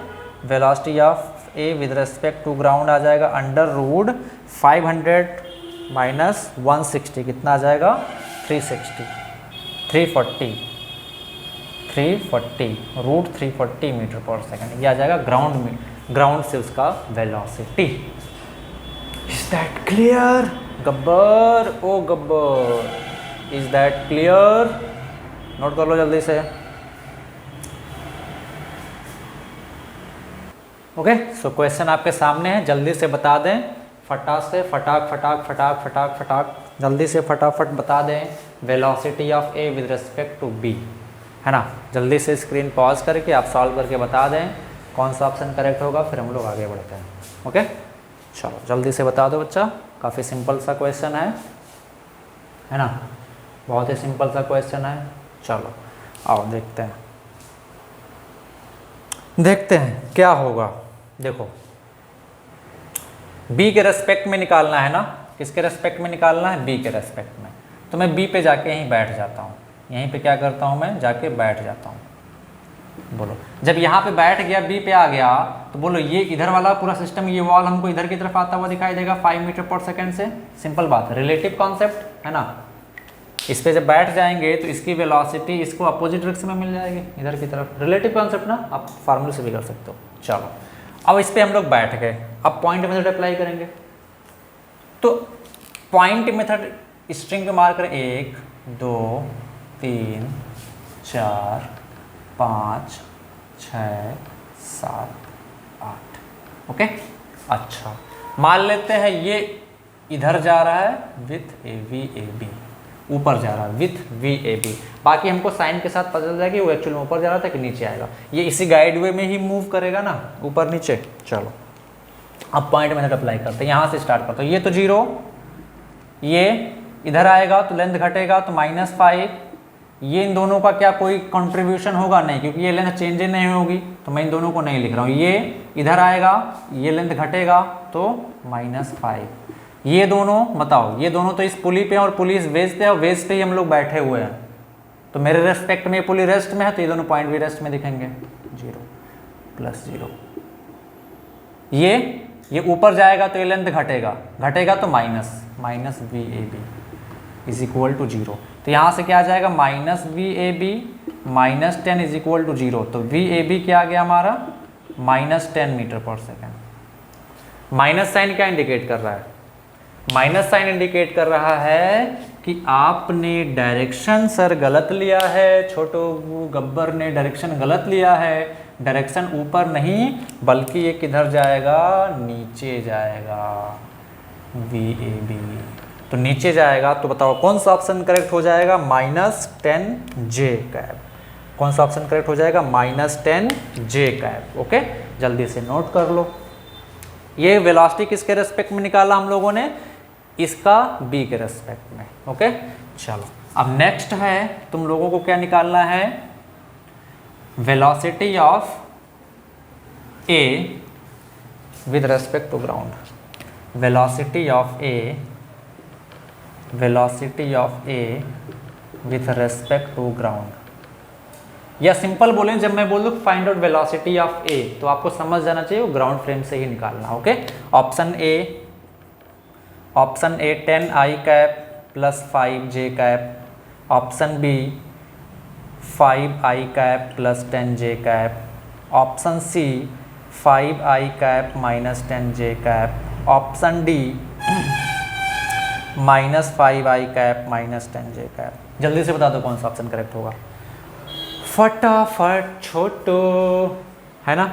velocity of A with respect to ground आ जाएगा अंडर रूट 500 माइनस 160, कितना आ जाएगा, 340 रूट 340 मीटर पर सेकेंड। ये आ जाएगा ग्राउंड से उसका velocity. Is that clear Gabbar, ओ Gabbar, is that clear, note कर लो जल्दी से। ओके, सो क्वेश्चन आपके सामने है, जल्दी से बता दें, फटाक से, फटाक फटाक फटाक फटाक फटाक, जल्दी से फटाफट बता दें velocity of A with respect to B, है ना। जल्दी से स्क्रीन पॉज करके आप सॉल्व करके बता दें कौन सा ऑप्शन करेक्ट होगा, फिर हम लोग आगे बढ़ते हैं। ओके, चलो जल्दी से बता दो बच्चा, काफ़ी सिंपल सा क्वेश्चन है ना, बहुत ही सिंपल सा क्वेश्चन है। चलो आओ देखते हैं क्या होगा। देखो b के रेस्पेक्ट में निकालना है ना, किसके रेस्पेक्ट में निकालना है, b के रेस्पेक्ट में। तो मैं b पे जाके यहीं बैठ जाता हूँ, यहीं पे क्या करता हूँ मैं, जाके बैठ जाता हूँ। बोलो, जब यहाँ पे बैठ गया, b पे आ गया, तो बोलो ये इधर वाला पूरा सिस्टम, ये वॉल हमको इधर की तरफ आता हुआ दिखाई देगा 5 मीटर पर सेकेंड से। सिंपल बात है, रिलेटिव कॉन्सेप्ट है ना। इस पे जब बैठ जाएंगे तो इसकी वेलोसिटी इसको अपोजिट डायरेक्शन में मिल जाएगी, इधर की तरफ। रिलेटिव कॉन्सेप्ट ना, आप फार्मूले से भी कर सकते हो। चलो अब इस पे हम लोग बैठ गए, अब पॉइंट मेथड अप्लाई करेंगे। तो पॉइंट मेथड स्ट्रिंग पे मार करें 1 2 3 4 5 6 7 8। ओके, अच्छा मान लेते हैं ये इधर जा रहा है with A V A B, ऊपर जा रहा है विथ वी ए बी। बाकी हमको साइन के साथ पता चल जाएगा कि वो एक्चुअली ऊपर जा रहा था कि नीचे आएगा। ये इसी गाइड वे में ही मूव करेगा ना, ऊपर नीचे। चलो अब पॉइंट मेथड अप्लाई करते हैं, यहाँ से स्टार्ट करते हैं। ये तो 0, ये इधर आएगा तो लेंथ घटेगा तो -5। ये इन दोनों का क्या कोई कंट्रीब्यूशन होगा, नहीं, क्योंकि ये लेंथ चेंज नहीं होगी, तो मैं इन दोनों को नहीं लिख रहा हूँ। ये इधर आएगा, ये लेंथ घटेगा तो -5। ये दोनों बताओ, ये दोनों तो इस पुली पे और पुली इस वेज पे है, और वेज पे ही हम लोग बैठे हुए हैं, तो मेरे रेस्पेक्ट में पुली रेस्ट में है, तो ये दोनों पॉइंट भी रेस्ट में दिखेंगे। 0 + 0। ये ऊपर जाएगा तो ये लेंथ घटेगा तो minus V A B is equal to 0। तो यहाँ से क्या आ जाएगा, -VAB -10 इज इक्वल टू 0। तो VAB क्या आ गया हमारा, -10 मीटर पर सेकेंड। माइनस साइन क्या इंडिकेट कर रहा है, माइनस साइन इंडिकेट कर रहा है कि आपने डायरेक्शन सर गलत लिया है, छोटो गब्बर ने डायरेक्शन गलत लिया है। डायरेक्शन ऊपर नहीं बल्कि ये किधर जाएगा, नीचे जाएगा, VAB। तो नीचे जाएगा, तो बताओ कौन सा ऑप्शन करेक्ट हो जाएगा, -10J कैप। कौन सा ऑप्शन करेक्ट हो जाएगा, -10J कैप। ओके, जल्दी से नोट कर लो। ये वेलोसिटी किसके रेस्पेक्ट में निकाला हम लोगों ने, इसका b के रेस्पेक्ट में। ओके, चलो अब नेक्स्ट है, तुम लोगों को क्या निकालना है, velocity of a with respect to ground. Velocity of a with respect to ground. या सिंपल बोलें, जब मैं बोलूँ find out velocity of a, तो आपको समझ जाना चाहिए वो ग्राउंड फ्रेम से ही निकालना। Okay, option A 10I cap + 5J cap. Option B 5I cap + 10J cap. Option C 5I cap -10J cap. Option D -5I cap -10J cap. जल्दी से बता दो कौन सा ऑप्शन करेक्ट होगा, फटाफट छोटो, है ना।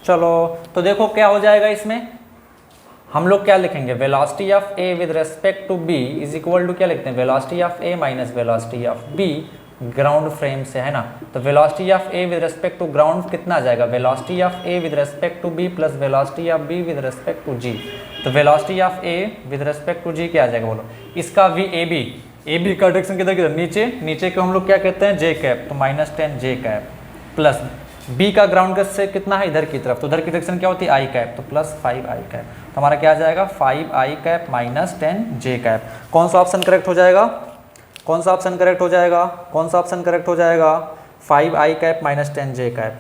चलो तो देखो क्या हो जाएगा, इसमें हम लोग क्या लिखेंगे, velocity of a with respect to b is equal to क्या लिखते हैं, velocity of a minus velocity of b ground frame से, है ना। तो velocity of a with respect to ground कितना आ जाएगा, velocity of a with respect to b plus velocity of b with respect to g। तो velocity of a with respect to g क्या आ जाएगा, बोलो। इसका VAB, AB का डायरेक्शन किधर किधर, नीचे, नीचे को हम लोग क्या कहते हैं, J कैप, तो -10J कैप, प्लस B का ग्राउंड से कितना है, इधर की तरफ, तो उधर की डायरेक्शन क्या होती है, I कैप, तो +5I कैप। तो हमारा क्या आ जाएगा, 5I कैप -10J कैप। कौन सा ऑप्शन करेक्ट हो जाएगा, कौन सा ऑप्शन करेक्ट हो जाएगा, कौन सा ऑप्शन करेक्ट हो जाएगा, 5I cap -10J cap,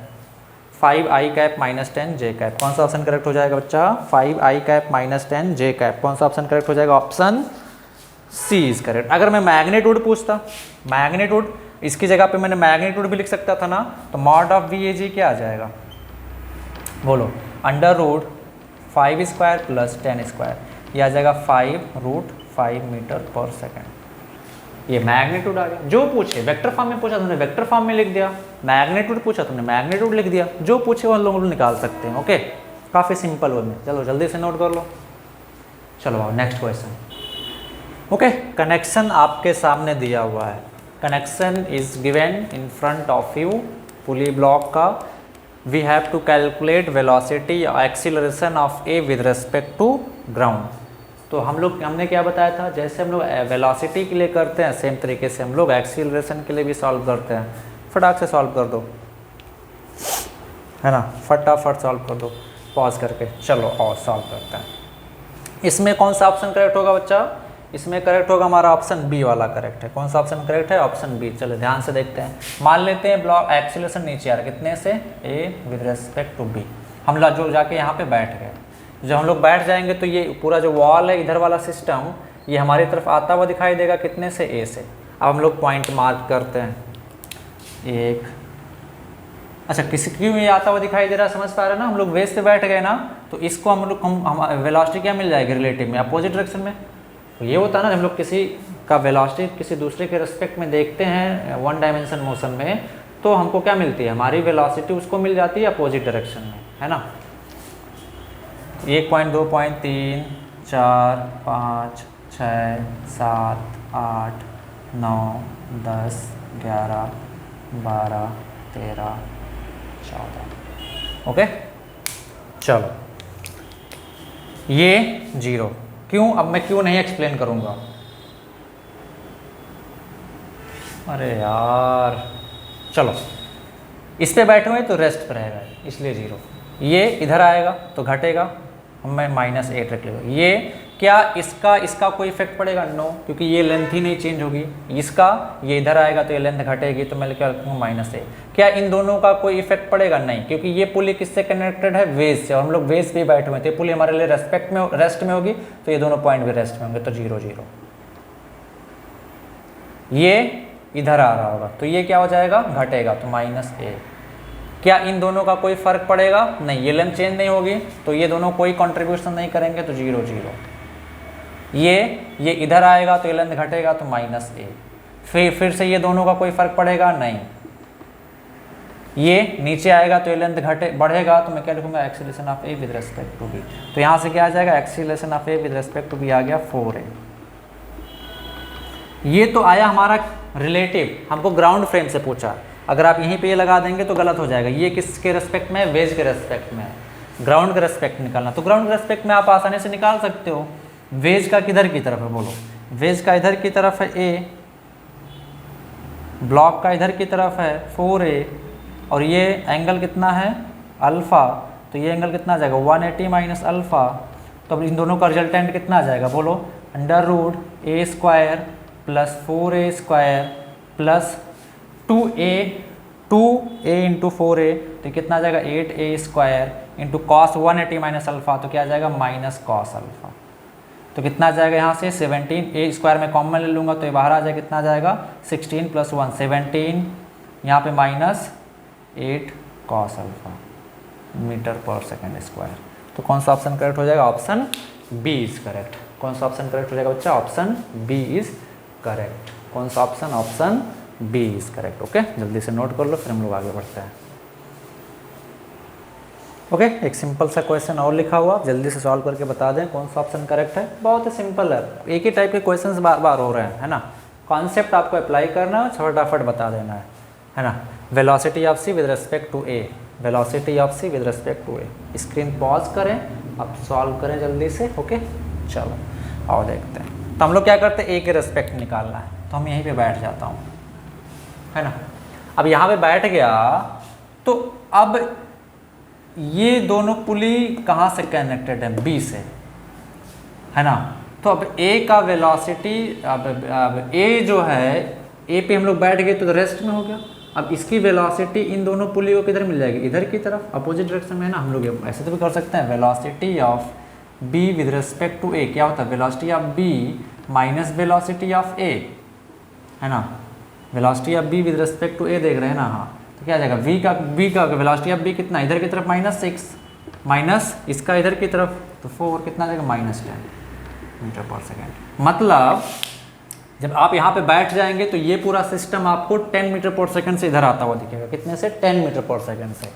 5I cap -10J cap. कौन सा ऑप्शन करेक्ट हो जाएगा बच्चा, 5I कैप -10J कैप। कौन सा ऑप्शन करेक्ट हो जाएगा, ऑप्शन सी इज करेक्ट। अगर मैं मैग्नीट्यूड पूछता, मैग्नीट्यूड, इसकी जगह पे मैंने मैग्नीट्यूड भी लिख सकता था ना, तो मॉड ऑफ VAG क्या आ जाएगा, बोलो, √5² + 10², ये आ जाएगा 5√5 मीटर पर सेकेंड। ये मैग्नीट्यूड आ गया। जो पूछे, वेक्टर फॉर्म में पूछा तुमने वेक्टर फॉर्म में लिख दिया, मैग्नीट्यूड पूछा तुमने मैग्नीट्यूड लिख दिया, जो पूछे वो हम लोग निकाल सकते हैं। ओके, काफ़ी सिंपल वे में। चलो जल्दी से नोट कर लो। चलो आओ नेक्स्ट क्वेश्चन। ओके, कनेक्शन आपके सामने दिया हुआ है, connection is given in front of you, pulley block का। We have to calculate velocity acceleration of A with respect to ground. तो हमने क्या बताया था, जैसे हम लोग वेलोसिटी के लिए करते हैं सेम तरीके से हम लोग एक्सीलरेशन के लिए भी सॉल्व करते हैं। फटाक से सॉल्व कर दो, है ना, फटाफट सॉल्व कर दो पॉज करके। चलो और सॉल्व करते हैं। इसमें कौन सा ऑप्शन करेक्ट होगा बच्चा? इसमें करेक्ट होगा हमारा ऑप्शन बी वाला करेक्ट है। कौन सा ऑप्शन करेक्ट है? Option B. चलो ध्यान से देखते हैं। मान लेते हैं ब्लॉक एक्सीलरेशन नीचे आ रहा है, कितने से? A with respect to B. हम लोग जो जाके यहाँ पे बैठ गए, जब हम लोग बैठ जाएंगे तो ये पूरा जो वॉल है इधर वाला सिस्टम ये हमारी तरफ आता हुआ दिखाई देगा, कितने से? ए से। अब हम लोग पॉइंट मार्क करते हैं, एक, अच्छा किसी क्यों ये आता हुआ दिखाई दे रहा है, समझ पा रहे हैं ना? हम लोग वेज पे बैठ गए ना, तो इसको हम वेलोसिटी क्या मिल जाएगी रिलेटिव में? अपोजिट डायरेक्शन में। तो ये होता है ना, जब हम लोग किसी का वेलोसिटी किसी दूसरे के रिस्पेक्ट में देखते हैं वन डायमेंशन मोशन में, तो हमको क्या मिलती है? हमारी वेलोसिटी उसको मिल जाती है अपोजिट डायरेक्शन में, है ना। 1 पॉइंट 2 पॉइंट 3 4 5 6 7 8 9 10 11 12 13 14। ओके, चलो ये 0 क्यों? अब मैं क्यों नहीं एक्सप्लेन करूंगा। अरे यार, चलो इस पे बैठे हुए तो रेस्ट पर रहेगा इसलिए 0। ये इधर आएगा तो घटेगा, मैं -8 रख लूँगा। ये क्या इसका कोई इफेक्ट पड़ेगा? नो, क्योंकि ये लेंथ ही नहीं चेंज होगी। इसका ये इधर आएगा तो ये लेंथ घटेगी, तो मैं क्या रखूँगा? -8। क्या इन दोनों का कोई इफेक्ट पड़ेगा? नहीं, क्योंकि ये पुली किससे कनेक्टेड है? वेज से, और हम लोग वेज पे बैठे हुए थे। पुली हमारे लिए रेस्ट में होगी, तो ये दोनों पॉइंट भी रेस्ट में होंगे, तो 0 0। ये इधर आ रहा होगा तो ये क्या हो जाएगा? घटेगा, तो -8। क्या इन दोनों का कोई फर्क पड़ेगा? नहीं, ये लेंथ चेंज नहीं होगी, तो ये दोनों कोई कंट्रीब्यूशन नहीं करेंगे, तो 0 0। ये इधर आएगा तो ये लेंथ घटेगा, तो -8। फिर से ये दोनों का कोई फर्क पड़ेगा? नहीं। ये नीचे आएगा तो ये लेंथ बढ़ेगा, तो मैं क्या लिखूंगा? Acceleration of A with respect to B. तो यहाँ से क्या आ जाएगा? Acceleration of A with respect to B आ गया 4a। ये तो आया हमारा रिलेटिव, हमको ग्राउंड फ्रेम से पूछा। अगर आप यहीं पे ये लगा देंगे तो गलत हो जाएगा। ये किसके रेस्पेक्ट में है? वेज के रेस्पेक्ट में है। ग्राउंड के रेस्पेक्ट निकालना, तो ग्राउंड के रेस्पेक्ट में आप आसानी से निकाल सकते हो। वेज का किधर की तरफ है? बोलो। वेज का इधर की तरफ है ए, ब्लॉक का इधर की तरफ है 4a, और ये एंगल कितना है? अल्फ़ा। तो ये एंगल कितना आ जाएगा? 180 माइनस अल्फ़ा। तो अब इन दोनों का रिजल्टेंट कितना आ जाएगा? बोलो। √a² plus 4a² plus 2a into 4a, तो कितना आ जाएगा? 8a² into cos 180 minus alpha, तो क्या आ जाएगा? Minus cos alpha. तो कितना आ जाएगा यहाँ से? 17a² में कॉमन ले लूँगा तो ये बाहर आ जाएगा, कितना आ जाएगा? 16 + 1 17, यहाँ पे -8 कॉस अल्फ़ा मीटर/सेकंड²। तो कौन सा ऑप्शन करेक्ट हो जाएगा? Option B is correct. कौन सा ऑप्शन करेक्ट हो जाएगा बच्चा? Option B is correct. कौन सा option? Option B is correct. Okay, जल्दी से नोट कर लो, फिर हम लोग आगे बढ़ते हैं। ओके, एक सिंपल सा क्वेश्चन और लिखा हुआ, जल्दी से सॉल्व करके बता दें कौन सा ऑप्शन करेक्ट है। बहुत ही सिंपल है, एक ही टाइप के क्वेश्चंस बार बार हो रहे हैं, है ना। कॉन्सेप्ट आपको अप्लाई करना है, फटाफट बता देना है ना। Velocity of C with respect to A, velocity of C with respect to A. Screen pause करें, अब सॉल्व करें जल्दी से। ओके, चलो आओ देखते हैं। तो हम लोग क्या करते हैं? ए के रिस्पेक्ट निकालना है, तो हम यहीं पे बैठ जाता हूँ, है ना। अब यहाँ पे बैठ गया तो अब ये दोनों पुली कहाँ से कनेक्टेड है? बी से, है ना। तो अब ए का वेलोसिटी, अब ए जो है, ए पे हम लोग बैठ गए तो रेस्ट में हो गया। अब इसकी वेलोसिटी इन दोनों पुली को किधर मिल जाएगी? इधर की तरफ, अपोजिट डायरेक्शन में, है ना। हम लोग ऐसे तो भी कर सकते हैं, velocity of B with respect to A क्या होता है? Velocity of B minus velocity of A, है ना। Velocity of B with respect to A देख रहे हैं ना, हाँ। तो क्या आ जाएगा? बी का वेलोसिटी ऑफ बी कितना? इधर की तरफ -6 माइनस इसका इधर की तरफ, तो 4, कितना आ जाएगा? -10 मीटर/सेकंड। मतलब जब आप यहाँ पे बैठ जाएंगे तो ये पूरा सिस्टम आपको 10 मीटर पर सेकंड से इधर आता हुआ दिखेगा। कितने से? 10 मीटर पर सेकंड से।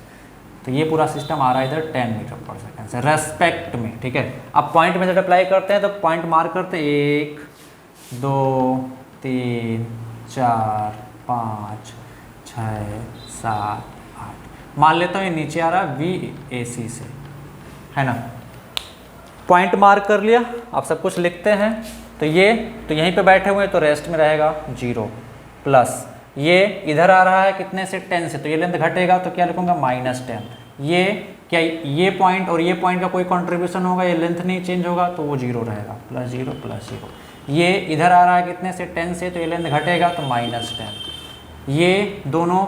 तो ये पूरा सिस्टम आ रहा है इधर 10 मीटर पर सेकंड से रेस्पेक्ट में, ठीक है। अब पॉइंट मेथड अप्लाई करते हैं तो पॉइंट मार्क करते हैं 1 2 3 4 5 6 7 8। मान लेता हूँ ये नीचे आ रहा है VAC से, है ना। पॉइंट मार्क कर लिया। आप सब कुछ लिखते हैं तो ये तो यहीं पे बैठे हुए हैं तो रेस्ट में रहेगा 0 प्लस ये इधर आ रहा है कितने से? 10 से, तो ये लेंथ घटेगा तो क्या लिखूंगा? -10। ये क्या ये पॉइंट और ये पॉइंट का कोई कंट्रीब्यूशन होगा? ये लेंथ नहीं चेंज होगा तो वो 0 रहेगा, +0 +0। ये इधर आ रहा है कितने से? 10 से, तो ये लेंथ घटेगा तो -10। ये दोनों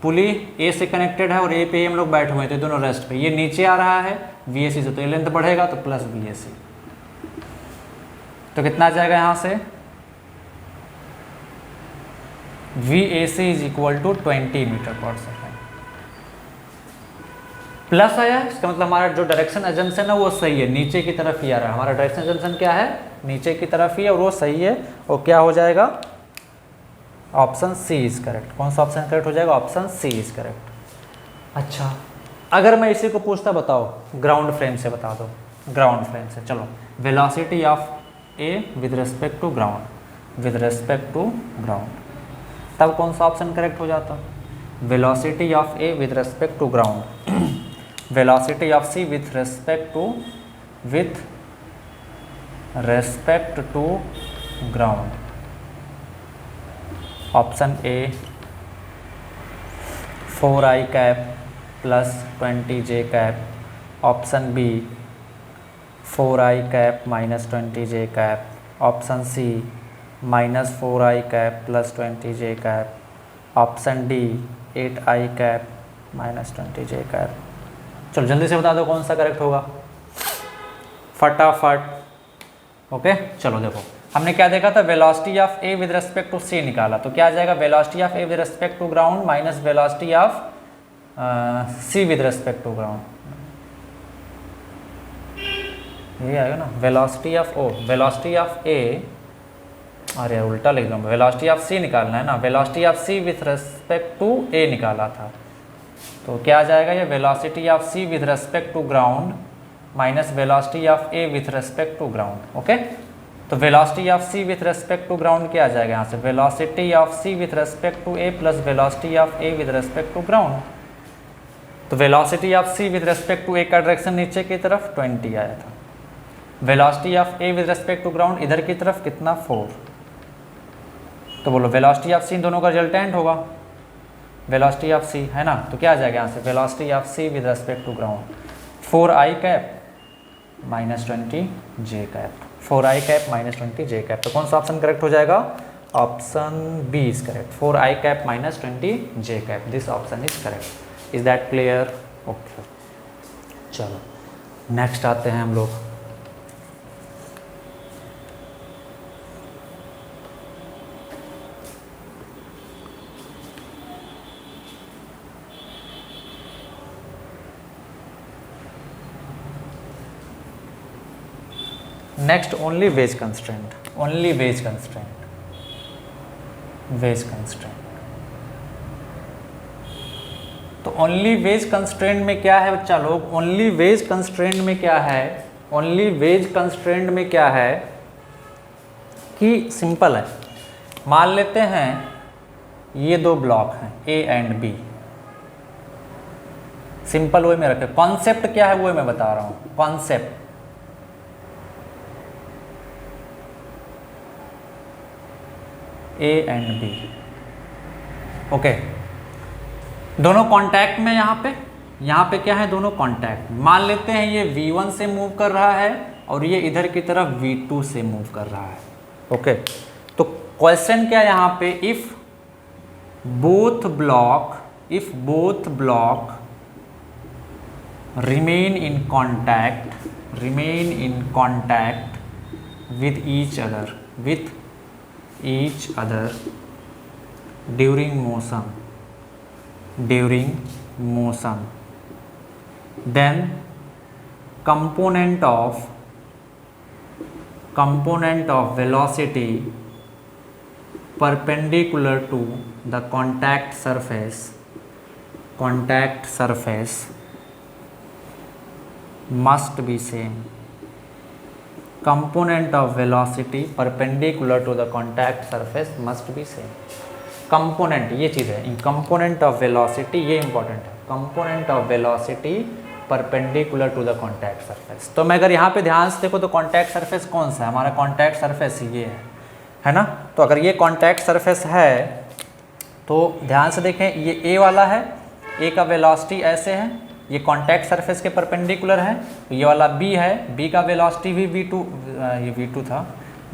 पुली A से कनेक्टेड है और A पे हम लोग बैठे हुए थे दोनों रेस्ट पे। ये नीचे आ रहा है VAC से, तो ये लेंथ बढ़ेगा तो +VAC। तो कितना आ जाएगा यहाँ से? VAC = 20 मीटर पर सेकेंड। प्लस आया, इसका मतलब हमारा जो डायरेक्शन एजम्पशन है वो सही है, नीचे की तरफ ही आ रहा है। हमारा डायरेक्शन एजम्पशन क्या है? नीचे की तरफ ही है और वो सही है। और क्या हो जाएगा? Option C is correct. कौन सा ऑप्शन करेक्ट हो जाएगा? Option C is correct. अच्छा, अगर मैं इसी को पूछता, बताओ ग्राउंड फ्रेम से बता दो, ग्राउंड फ्रेम से। चलो, velocity of A with respect to ground, with respect to ground, तब कौन सा ऑप्शन करेक्ट हो जाता? Velocity of A with respect to ground, velocity of C with respect to ground. Option A 4i cap plus 20j cap, option B 4i cap minus 20j cap, option C -4i cap plus 20j cap, option D 8i cap minus 20j cap. चलो जल्दी से बता दो कौन सा correct होगा, फटाफट। Okay, चलो देखो हमने क्या देखा था? Velocity of A with respect to C निकाला, तो क्या आ जाएगा? Velocity of A with respect to ground minus velocity of C with respect to ground, ये आएगा ना। वेलोसिटी ऑफ A, अरे उल्टा लिख दूँगा, वेलोसिटी ऑफ C निकालना है ना। Velocity of C with respect to A निकाला था, तो क्या आ जाएगा? ये velocity of C with respect to ground minus velocity of A with respect to ground. Okay, तो velocity of C with respect to ground क्या आ जाएगा यहाँ से? Velocity of C with respect to A plus velocity of A with respect to ground. तो velocity of C with respect to A का direction नीचे की तरफ 20 आया था, velocity of A with respect to ground इधर की तरफ कितना? 4। तो बोलो वेलोसिटी ऑफ C दोनों का रिजल्टेंट होगा, वेलोसिटी ऑफ C, है ना। तो क्या आ जाएगा यहाँ से? Velocity of C with respect to ground 4i cap minus 20j cap, 4i cap minus 20j cap. तो कौन सा ऑप्शन करेक्ट हो जाएगा? Option B is correct, 4i cap minus 20j cap, this option is correct. Is that clear? Okay, चलो next आते हैं हम लोग। Next only wedge constraint, only wedge constraint, wedge constraint. तो ओनली वेज कंस्ट्रेंट में क्या है बच्चा लोग? ओनली वेज कंस्ट्रेंट में क्या है? ओनली वेज कंस्ट्रेंट में क्या है कि सिंपल है। मान लेते हैं ये दो ब्लॉक हैं A and B, simple way में रखे। कॉन्सेप्ट क्या है वो मैं बता रहा हूं, concept. A and B, okay, दोनों कांटेक्ट में। यहाँ पे क्या है? दोनों कांटेक्ट। मान लेते हैं ये V1 से मूव कर रहा है और ये इधर की तरफ V2 से मूव कर रहा है। ओके, तो क्वेश्चन क्या है यहाँ पे? If both block remain in contact with each other during motion, then component of velocity perpendicular to the contact surface must be same. Component of velocity perpendicular to the contact surface must be same. Component ये चीज़ है, component of velocity ये important है, component of velocity perpendicular to the contact surface. तो मैं अगर यहाँ पे ध्यान से देखो तो contact surface कौन सा है, हमारा contact surface ये है ना। तो अगर ये contact surface है तो ध्यान से देखें, ये A वाला है, A का वेलोसिटी ऐसे है, ये कॉन्टैक्ट सरफेस के परपेंडिकुलर है, तो ये वाला B है, B का वेलोसिटी भी V2, ये V2 था,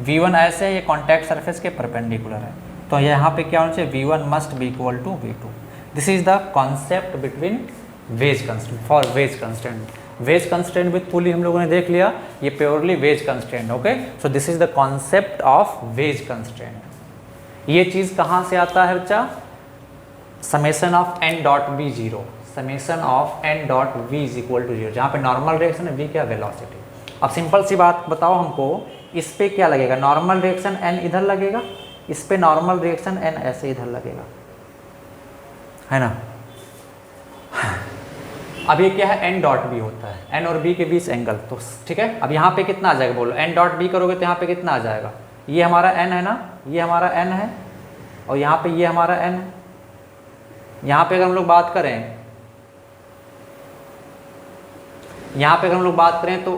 V1 ऐसे है, ये कॉन्टैक्ट सरफेस के परपेंडिकुलर है। तो यहाँ पे क्या होना चाहिए, V1 must be equal to V2। This is the concept between wedge constant for wedge constant. Wedge constant with pulley हम लोगों ने देख लिया, ये purely wedge constant. Okay, so this is the concept of wedge constant. ये चीज़ कहाँ से आता है बच्चा, summation of n dot b zero, summation of n dot v is equal to zero, जहाँ पे नॉर्मल रिएक्शन है, v क्या वेलोसिटी। अब सिंपल सी बात बताओ हमको, इस पे क्या लगेगा, नॉर्मल रिएक्शन n इधर लगेगा, इस पे नॉर्मल रिएक्शन n ऐसे इधर लगेगा, है ना। अब ये क्या है, n डॉट b होता है, n और b के बीच एंगल, तो ठीक है। अब यहाँ पे कितना आ जाएगा बोलो, n डॉट b करोगे तो यहाँ पे कितना आ जाएगा, ये हमारा n है ना, ये हमारा n है, और यहाँ पे ये हमारा n है। यहाँ पे अगर हम लोग बात करें, यहाँ पे अगर हम लोग बात करें तो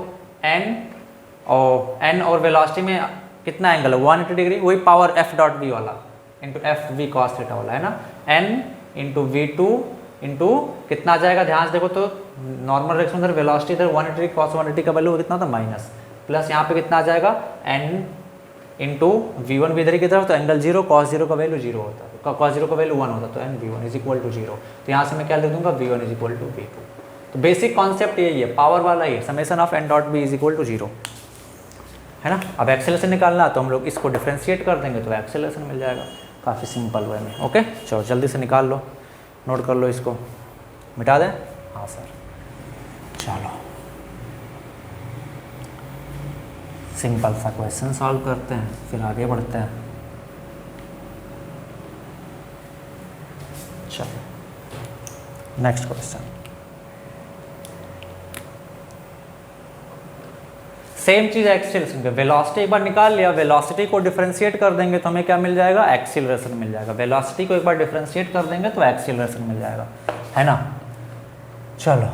n और वेलोसिटी में कितना एंगल है, 180 डिग्री, वही पावर f डॉट v वाला into F V cos theta वाला है ना, n इंटू v2 इंटू कितना आ जाएगा, ध्यान से देखो तो नॉर्मल रिएक्शन इधर वेलोसिटी इधर 180 कॉस 180 का वैल्यू कितना था माइनस, प्लस यहाँ पे कितना आ जाएगा n इंटू v1 भी इधर की तरफ, तो एंगल जीरो, कॉस जीरो का वैल्यू जीरो होता है, कॉस जीरो का वैल्यू 1 होता है, तो n v1 is equal to zero. तो यहाँ से मैं क्या लिख दूंगा, v1 is equal to v2। तो बेसिक कॉन्सेप्ट यही है, पावर वाला ही, summation of n dot b is equal to zero, है ना। अब एक्सेलरेशन निकालना तो हम लोग इसको डिफ्रेंशिएट कर देंगे तो एक्सेलरेशन मिल जाएगा, काफ़ी सिंपल वे में। ओके, चलो जल्दी से निकाल लो, नोट कर लो, इसको मिटा दें। हाँ सर, चलो सिंपल सा क्वेश्चन सॉल्व करते हैं, फिर आगे बढ़ते हैं। चलो नेक्स्ट क्वेश्चन, सेम चीज़ एक्सीलरेशन, वेलोसिटी एक बार निकाल लिया, वेलोसिटी को डिफरेंशिएट कर देंगे तो हमें क्या मिल जाएगा, एक्सीलरेशन मिल जाएगा। वेलोसिटी को एक बार डिफरेंशिएट कर देंगे तो एक्सीलरेशन मिल जाएगा, है ना। चलो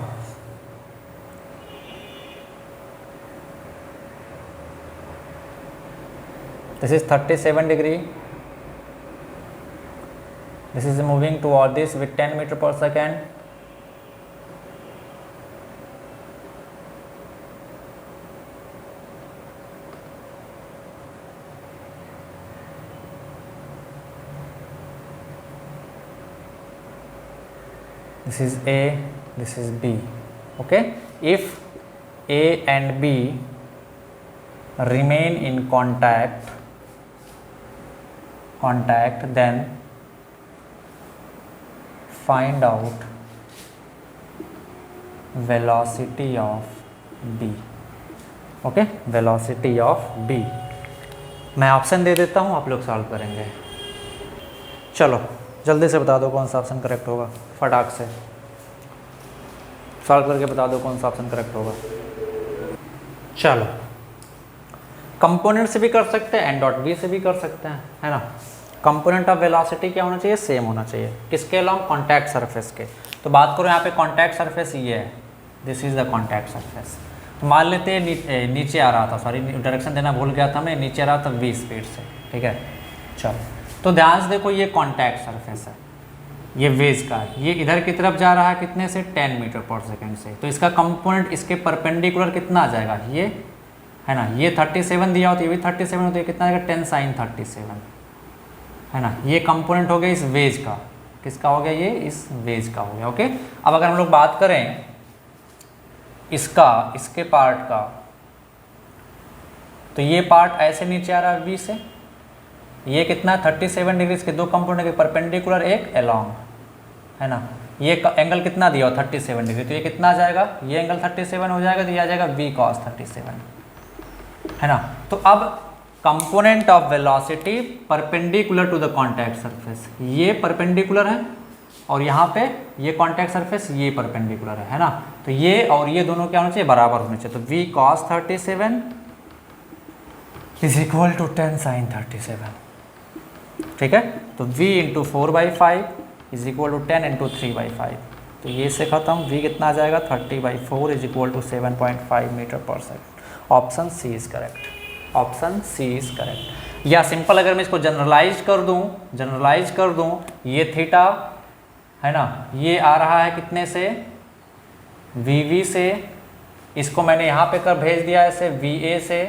this is 37 degree, this is moving toward this with 10 metre पर second. This is A, this is B. Okay, if A and B remain in contact, then find out velocity of B. Okay, velocity of B. मैं option दे देता हूँ, आप लोग solve करेंगे। चलो जल्दी से बता दो कौन सा ऑप्शन करेक्ट होगा, फटाक से सॉल्व करके बता दो कौन सा ऑप्शन करेक्ट होगा। चलो कंपोनेंट से भी कर सकते हैं, n डॉट बी से भी कर सकते हैं, है ना। कंपोनेंट ऑफ वेलोसिटी क्या होना चाहिए, सेम होना चाहिए, किसके अलोंग, कॉन्टैक्ट सरफेस के। तो बात करो यहाँ पे कॉन्टैक्ट सरफेस ये है, this is the contact surface. तो मान लेते हैं नीचे आ रहा था, सॉरी डायरेक्शन देना भूल गया था मैं, नीचे आ रहा था v स्पीड से, ठीक है। चलो तो ध्यान से देखो, ये कॉन्टैक्ट सरफेस है, ये वेज का है, ये इधर की तरफ जा रहा है कितने से, 10 मीटर पर सेकेंड से। तो इसका कंपोनेंट इसके परपेंडिकुलर कितना आ जाएगा, ये है ना, ये 37 दिया हो तो ये भी 37 हो, तो ये कितना आएगा, 10 sin 37, है ना। ये कंपोनेंट हो गया इस वेज का, किसका हो गया, ये इस वेज का हो गया। ओके, अब अगर हम लोग बात करें इसका, इसके पार्ट का, तो ये पार्ट ऐसे नीचे आ रहा है v से, ये कितना 37 डिग्री, इसके दो कंपोनेंट के परपेंडिकुलर एक अलोंग, है ना। ये एंगल कितना दिया हो 37 डिग्री, तो ये कितना आ जाएगा, ये एंगल 37 हो जाएगा, तो ये आ जाएगा v cos 37, है ना। तो अब component of velocity perpendicular to the contact surface, ये परपेंडिकुलर है और यहाँ पे ये कॉन्टैक्ट सरफेस ये परपेंडिकुलर है ना, तो ये और ये दोनों क्या होना चाहिए, बराबर होने चाहिए। तो v cos 37 is equal to 10 sin 37, ठीक है। तो v into 4/5 is equal to 10 into 3/5, तो ये से खत्म, v कितना आ जाएगा 30/4 इज इक्वल टू 7.5 मीटर पर second. Option C is correct, option C is correct. या सिंपल अगर मैं इसको जनरलाइज कर दूं, ये थीटा है ना, ये आ रहा है कितने से, वी से, इसको मैंने यहाँ पे कर भेज दिया ऐसे VA से।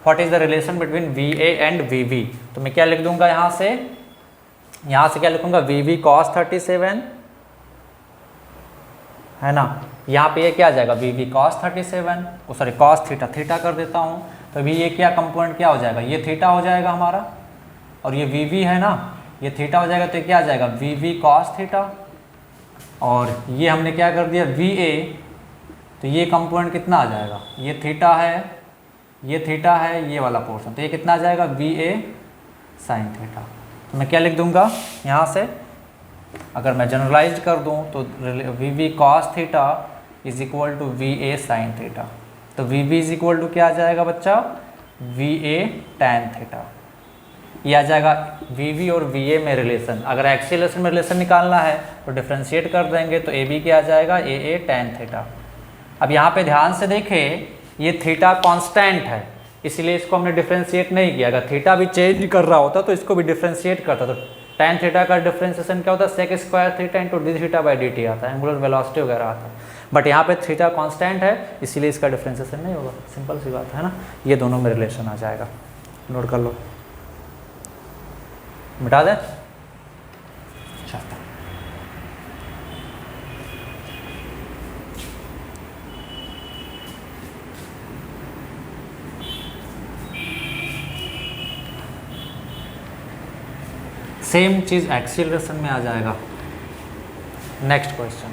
What is the relation between VA and VV, तो मैं क्या लिख दूंगा यहाँ से क्या लिखूंगा, VV cos 37 है ना, यहाँ पे ये क्या आ जाएगा, VV cos 37, sorry cos theta कर देता हूँ, तो अभी ये क्या कंपोनेंट क्या हो जाएगा, ये थीटा हो जाएगा हमारा, और ये VV है ना, ये थीटा हो जाएगा, तो ये क्या आ जाएगा VV cos थीटा, और ये हमने क्या कर दिया VA, तो ये कंपोनेंट कितना आ जाएगा, ये थीटा है, ये वाला पोर्शन, तो ये कितना आ जाएगा VA sin थीटा। तो मैं क्या लिख दूंगा यहाँ से, अगर मैं जनरलाइज कर दूँ तो VV cos theta is equal to VA sin theta, तो VV इज इक्वल टू क्या आ जाएगा बच्चा, VA tan थीटा। ये आ जाएगा VV और VA में रिलेशन। अगर एक्सीलरेशन में रिलेशन निकालना है तो डिफ्रेंशिएट कर देंगे, तो AB क्या आ जाएगा, AA tan थीटा। अब यहाँ पे ध्यान से देखें, ये थीटा कांस्टेंट है, इसलिए इसको हमने डिफ्रेंशिएट नहीं किया। अगर थीटा भी चेंज कर रहा होता तो इसको भी डिफ्रेंशिएट करता, तो tan थीटा का डिफ्रेंशिएशन क्या होता है, sec square theta into d theta by dt आता है, एंगुलर वेलोसिटी वगैरह आता है। बट यहाँ पे थीटा कांस्टेंट है, इसीलिए इसका डिफ्रेंशिएशन नहीं होगा, सिंपल सी बात है ना। ये दोनों में रिलेशन आ जाएगा, नोट कर लो, मिटा दें। सेम चीज एक्सीलरेशन में आ जाएगा। Next question,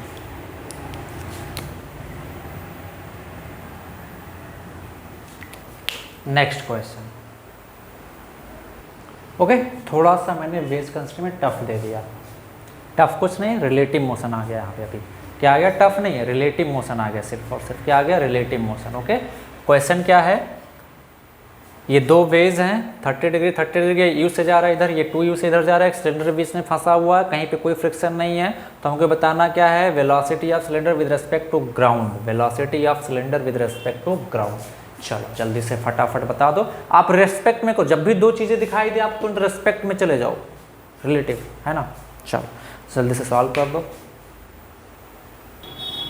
okay. थोड़ा सा मैंने वेज कंस्ट्रेंट में टफ दे दिया, टफ कुछ नहीं, रिलेटिव मोशन आ गया यहाँ पे। अभी क्या आ गया, टफ नहीं है, रिलेटिव मोशन आ गया, सिर्फ और सिर्फ क्या आ गया, रिलेटिव मोशन। ओके, क्वेश्चन क्या है, ये दो वेज हैं, 30 डिग्री यू से जा रहा है इधर, ये 2u से इधर जा रहा है, सिलेंडर बीच में फंसा हुआ है, कहीं पे कोई फ्रिक्शन नहीं है, तो हमको बताना क्या है, velocity of cylinder with respect to ground, velocity of cylinder with respect to ground. चलो जल्दी से फटाफट बता दो। आप रेस्पेक्ट में को जब भी दो चीज़ें दिखाई दे आप तुरंत रेस्पेक्ट में चले जाओ, रिलेटिव है ना। चलो जल्दी से सॉल्व कर दो,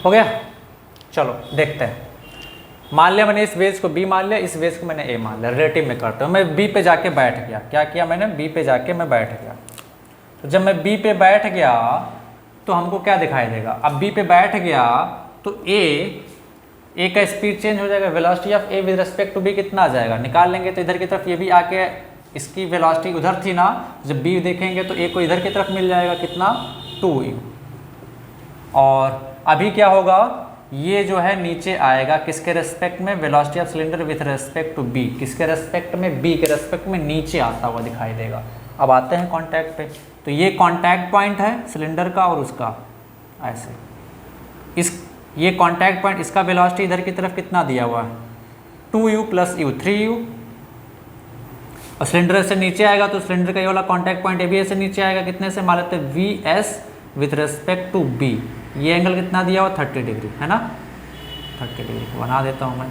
हो गया। चलो देखते हैं, मान लिया मैंने इस वेज को B मान लिया, इस वेज को मैंने A मान लिया, रिलेटिव में करते हो। मैं B पे जाके बैठ गया, क्या किया मैंने, B पे जाके मैं बैठ गया। तो जब मैं B पे बैठ गया तो हमको क्या दिखाई देगा, अब B पे बैठ गया तो A का स्पीड चेंज हो जाएगा, velocity of A with respect to B कितना आ जाएगा, निकाल लेंगे। तो इधर की तरफ ये भी आके, इसकी वेलोसिटी उधर थी ना, जब B देखेंगे तो A को इधर की तरफ मिल जाएगा कितना, 2u। और अभी क्या होगा, ये जो है नीचे आएगा किसके रेस्पेक्ट में, velocity of cylinder with respect to B, किसके रेस्पेक्ट में, B के रेस्पेक्ट में नीचे आता हुआ दिखाई देगा। अब आते हैं कांटेक्ट पे, तो ये कांटेक्ट पॉइंट है सिलेंडर का और उसका ऐसे, ये कांटेक्ट पॉइंट, इसका वेलोसिटी इधर की तरफ कितना दिया हुआ है, 2u प्लस u 3u। और सिलेंडर से नीचे आएगा तो सिलेंडर का ये वाला कांटेक्ट पॉइंट भी ऐसे नीचे आएगा, कितने से मान लेते हैं, vs with respect to B। ये एंगल कितना दिया हुआ, 30 डिग्री है ना, 30 डिग्री बना देता हूँ मैं।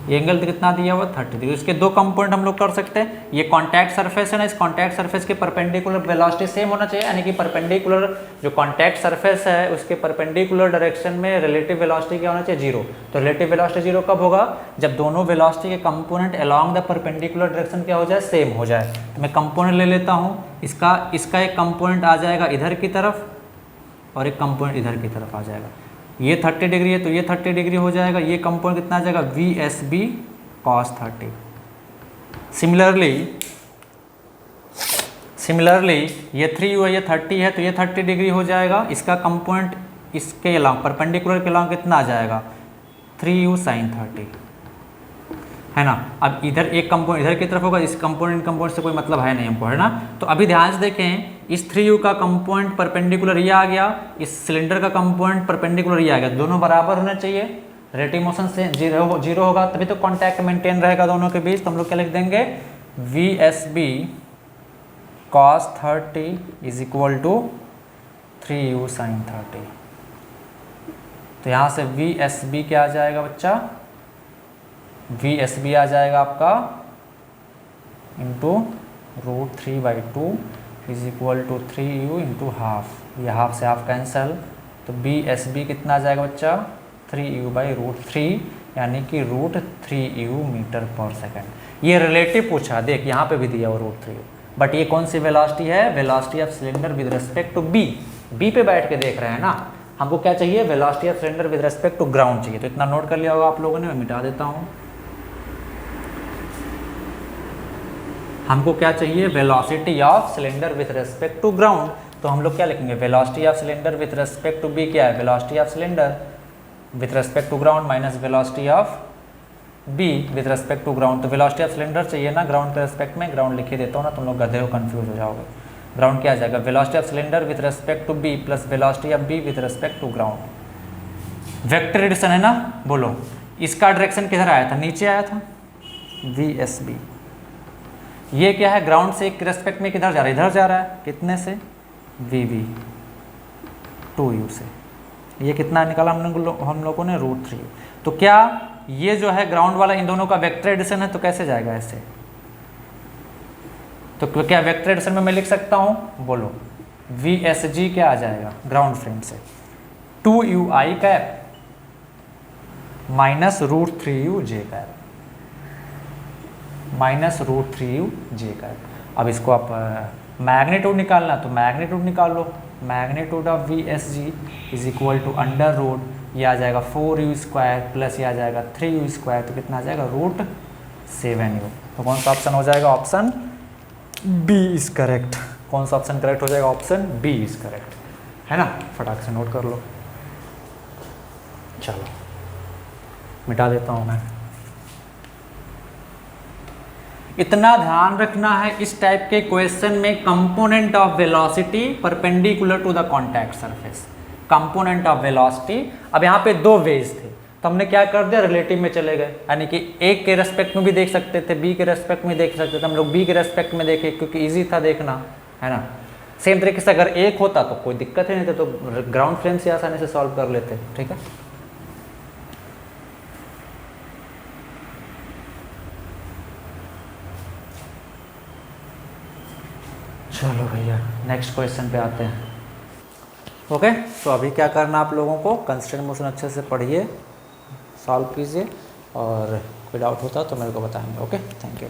ये एंगल कितना दिया हुआ, 30 डिग्री। इसके दो कंपोनेंट हम लोग कर सकते हैं, ये कांटेक्ट सरफेस है ना, इस कांटेक्ट सरफेस के परपेंडिकुलर वेलोसिटी सेम होना चाहिए, यानी कि परपेंडिकुलर जो कांटेक्ट सरफेस है उसके परपेंडिकुलर डायरेक्शन में रिलेटिव वेलोसिटी क्या होना चाहिए, 0। तो रिलेटिव वेलोसिटी 0 कब होगा, जब दोनों वेलोसिटी के component along the perpendicular direction क्या हो जाए, सेम हो जाए। तो मैं कंपोनेंट ले लेता हूँ, इसका एक कंपोनेंट आ जाएगा इधर की तरफ और एक कंपोनेंट इधर की तरफ आ जाएगा। ये 30 डिग्री है तो ये 30 डिग्री हो जाएगा, ये कंपोनेंट कितना आ जाएगा, VSB cos 30। सिमिलरली ये 3u है, ये 30 है तो ये 30 डिग्री हो जाएगा, इसका कंपोनेंट इसके अलावा परपेंडिकुलर के अलावा कितना आ जाएगा, 3u sin 30। है ना। अब इधर एक कंपोनेंट इधर की तरफ होगा, इस कंपोनेंट से कोई मतलब है नहीं हमको, है ना। तो अभी ध्यान से देखें, इस 3u का कंपोनेंट परपेंडिकुलर ये आ गया, इस सिलेंडर का कंपोनेंट परपेंडिकुलर ये आ गया, दोनों बराबर होने चाहिए, रिलेटिव मोशन से जीरो होगा तभी तो कांटेक्ट मेंटेन रहेगा दोनों के बीच। तो हम लोग क्या लिख देंगे, V S B cos 30 is equal to 3u sin 30। तो यहाँ से वी एस बी क्या आ जाएगा बच्चा, वी एस बी आ जाएगा आपका into √3/2 is equal to 3u into half, ये हाफ से हाफ कैंसल, तो बी एस बी कितना आ जाएगा बच्चा, 3u/√3 यानी कि √3u मीटर पर सेकेंड। ये रिलेटिव पूछा, देख यहाँ पे भी दिया वो √3u, बट ये कौन सी वेलोसिटी है, velocity of cylinder with respect to B. B पे बैठ के देख रहे हैं ना, हमको क्या चाहिए, velocity of cylinder with respect to ground चाहिए। तो इतना नोट कर लिया होगा आप लोगों ने, मैं मिटा देता हूँ। हमको क्या चाहिए, velocity of cylinder with respect to ground. तो हम लोग क्या लिखेंगे, velocity of cylinder with respect to B क्या है, velocity of cylinder with respect to ground minus velocity of B with respect to ground. तो वेलोसिटी ऑफ सिलेंडर चाहिए ना ग्राउंड के रिस्पेक्ट में, ग्राउंड लिख देता हूँ ना, तुम लोग गधे हो, कंफ्यूज हो जाओगे। ग्राउंड क्या आ जाएगा, velocity of cylinder with respect to B plus velocity of B with respect to ground. Vector addition है ना, बोलो इसका डायरेक्शन किधर आया था, नीचे आया था, वी एस बी। ये क्या है, ग्राउंड से एक रिस्पेक्ट में किधर जा रहा है, इधर जा रहा है, कितने से, वी वी 2u से। ये कितना निकाला हम लोगों ने, √3u। तो क्या ये जो है ग्राउंड वाला इन दोनों का वेक्टर एडिशन है, तो कैसे जाएगा ऐसे, तो क्या वेक्टर एडिशन में मैं लिख सकता हूं, बोलो वी एस जी क्या आ जाएगा ग्राउंड फ्रेम से, 2u_i minus √3u j minus √3u j। अब इसको आप मैग्नीट्यूड निकालना, तो मैग्नीट्यूड निकाल लो, magnitude of V S G is equal to under root, ये आ जाएगा 4u² प्लस ये आ जाएगा 3u², तो कितना आ जाएगा, √7u। तो कौन सा ऑप्शन हो जाएगा, ऑप्शन बी इज करेक्ट। कौन सा ऑप्शन करेक्ट हो जाएगा, ऑप्शन बी इज करेक्ट, है ना। फटाक से नोट कर लो, चलो मिटा देता हूँ मैं। इतना ध्यान रखना है इस टाइप के क्वेश्चन में, component of velocity perpendicular to the contact surface, component of velocity. अब यहाँ पे दो वेज थे, तो हमने क्या कर दिया, रिलेटिव में चले गए, यानी कि एक के रेस्पेक्ट में भी देख सकते थे, बी के रेस्पेक्ट में देख सकते थे, हम लोग बी के रेस्पेक्ट में देखे क्योंकि इजी था देखना, है ना। सेम तरीके से अगर एक होता तो कोई दिक्कत ही नहीं थी, तो ग्राउंड फ्रेम से आसानी से सॉल्व कर लेते, ठीक है। चलो भैया नेक्स्ट क्वेश्चन पे आते हैं। ओके, तो अभी क्या करना आप लोगों को, कंस्ट्रेंट मोशन अच्छे से पढ़िए, सॉल्व कीजिए, और कोई डाउट होता तो मेरे को बताएंगे। Okay, thank you.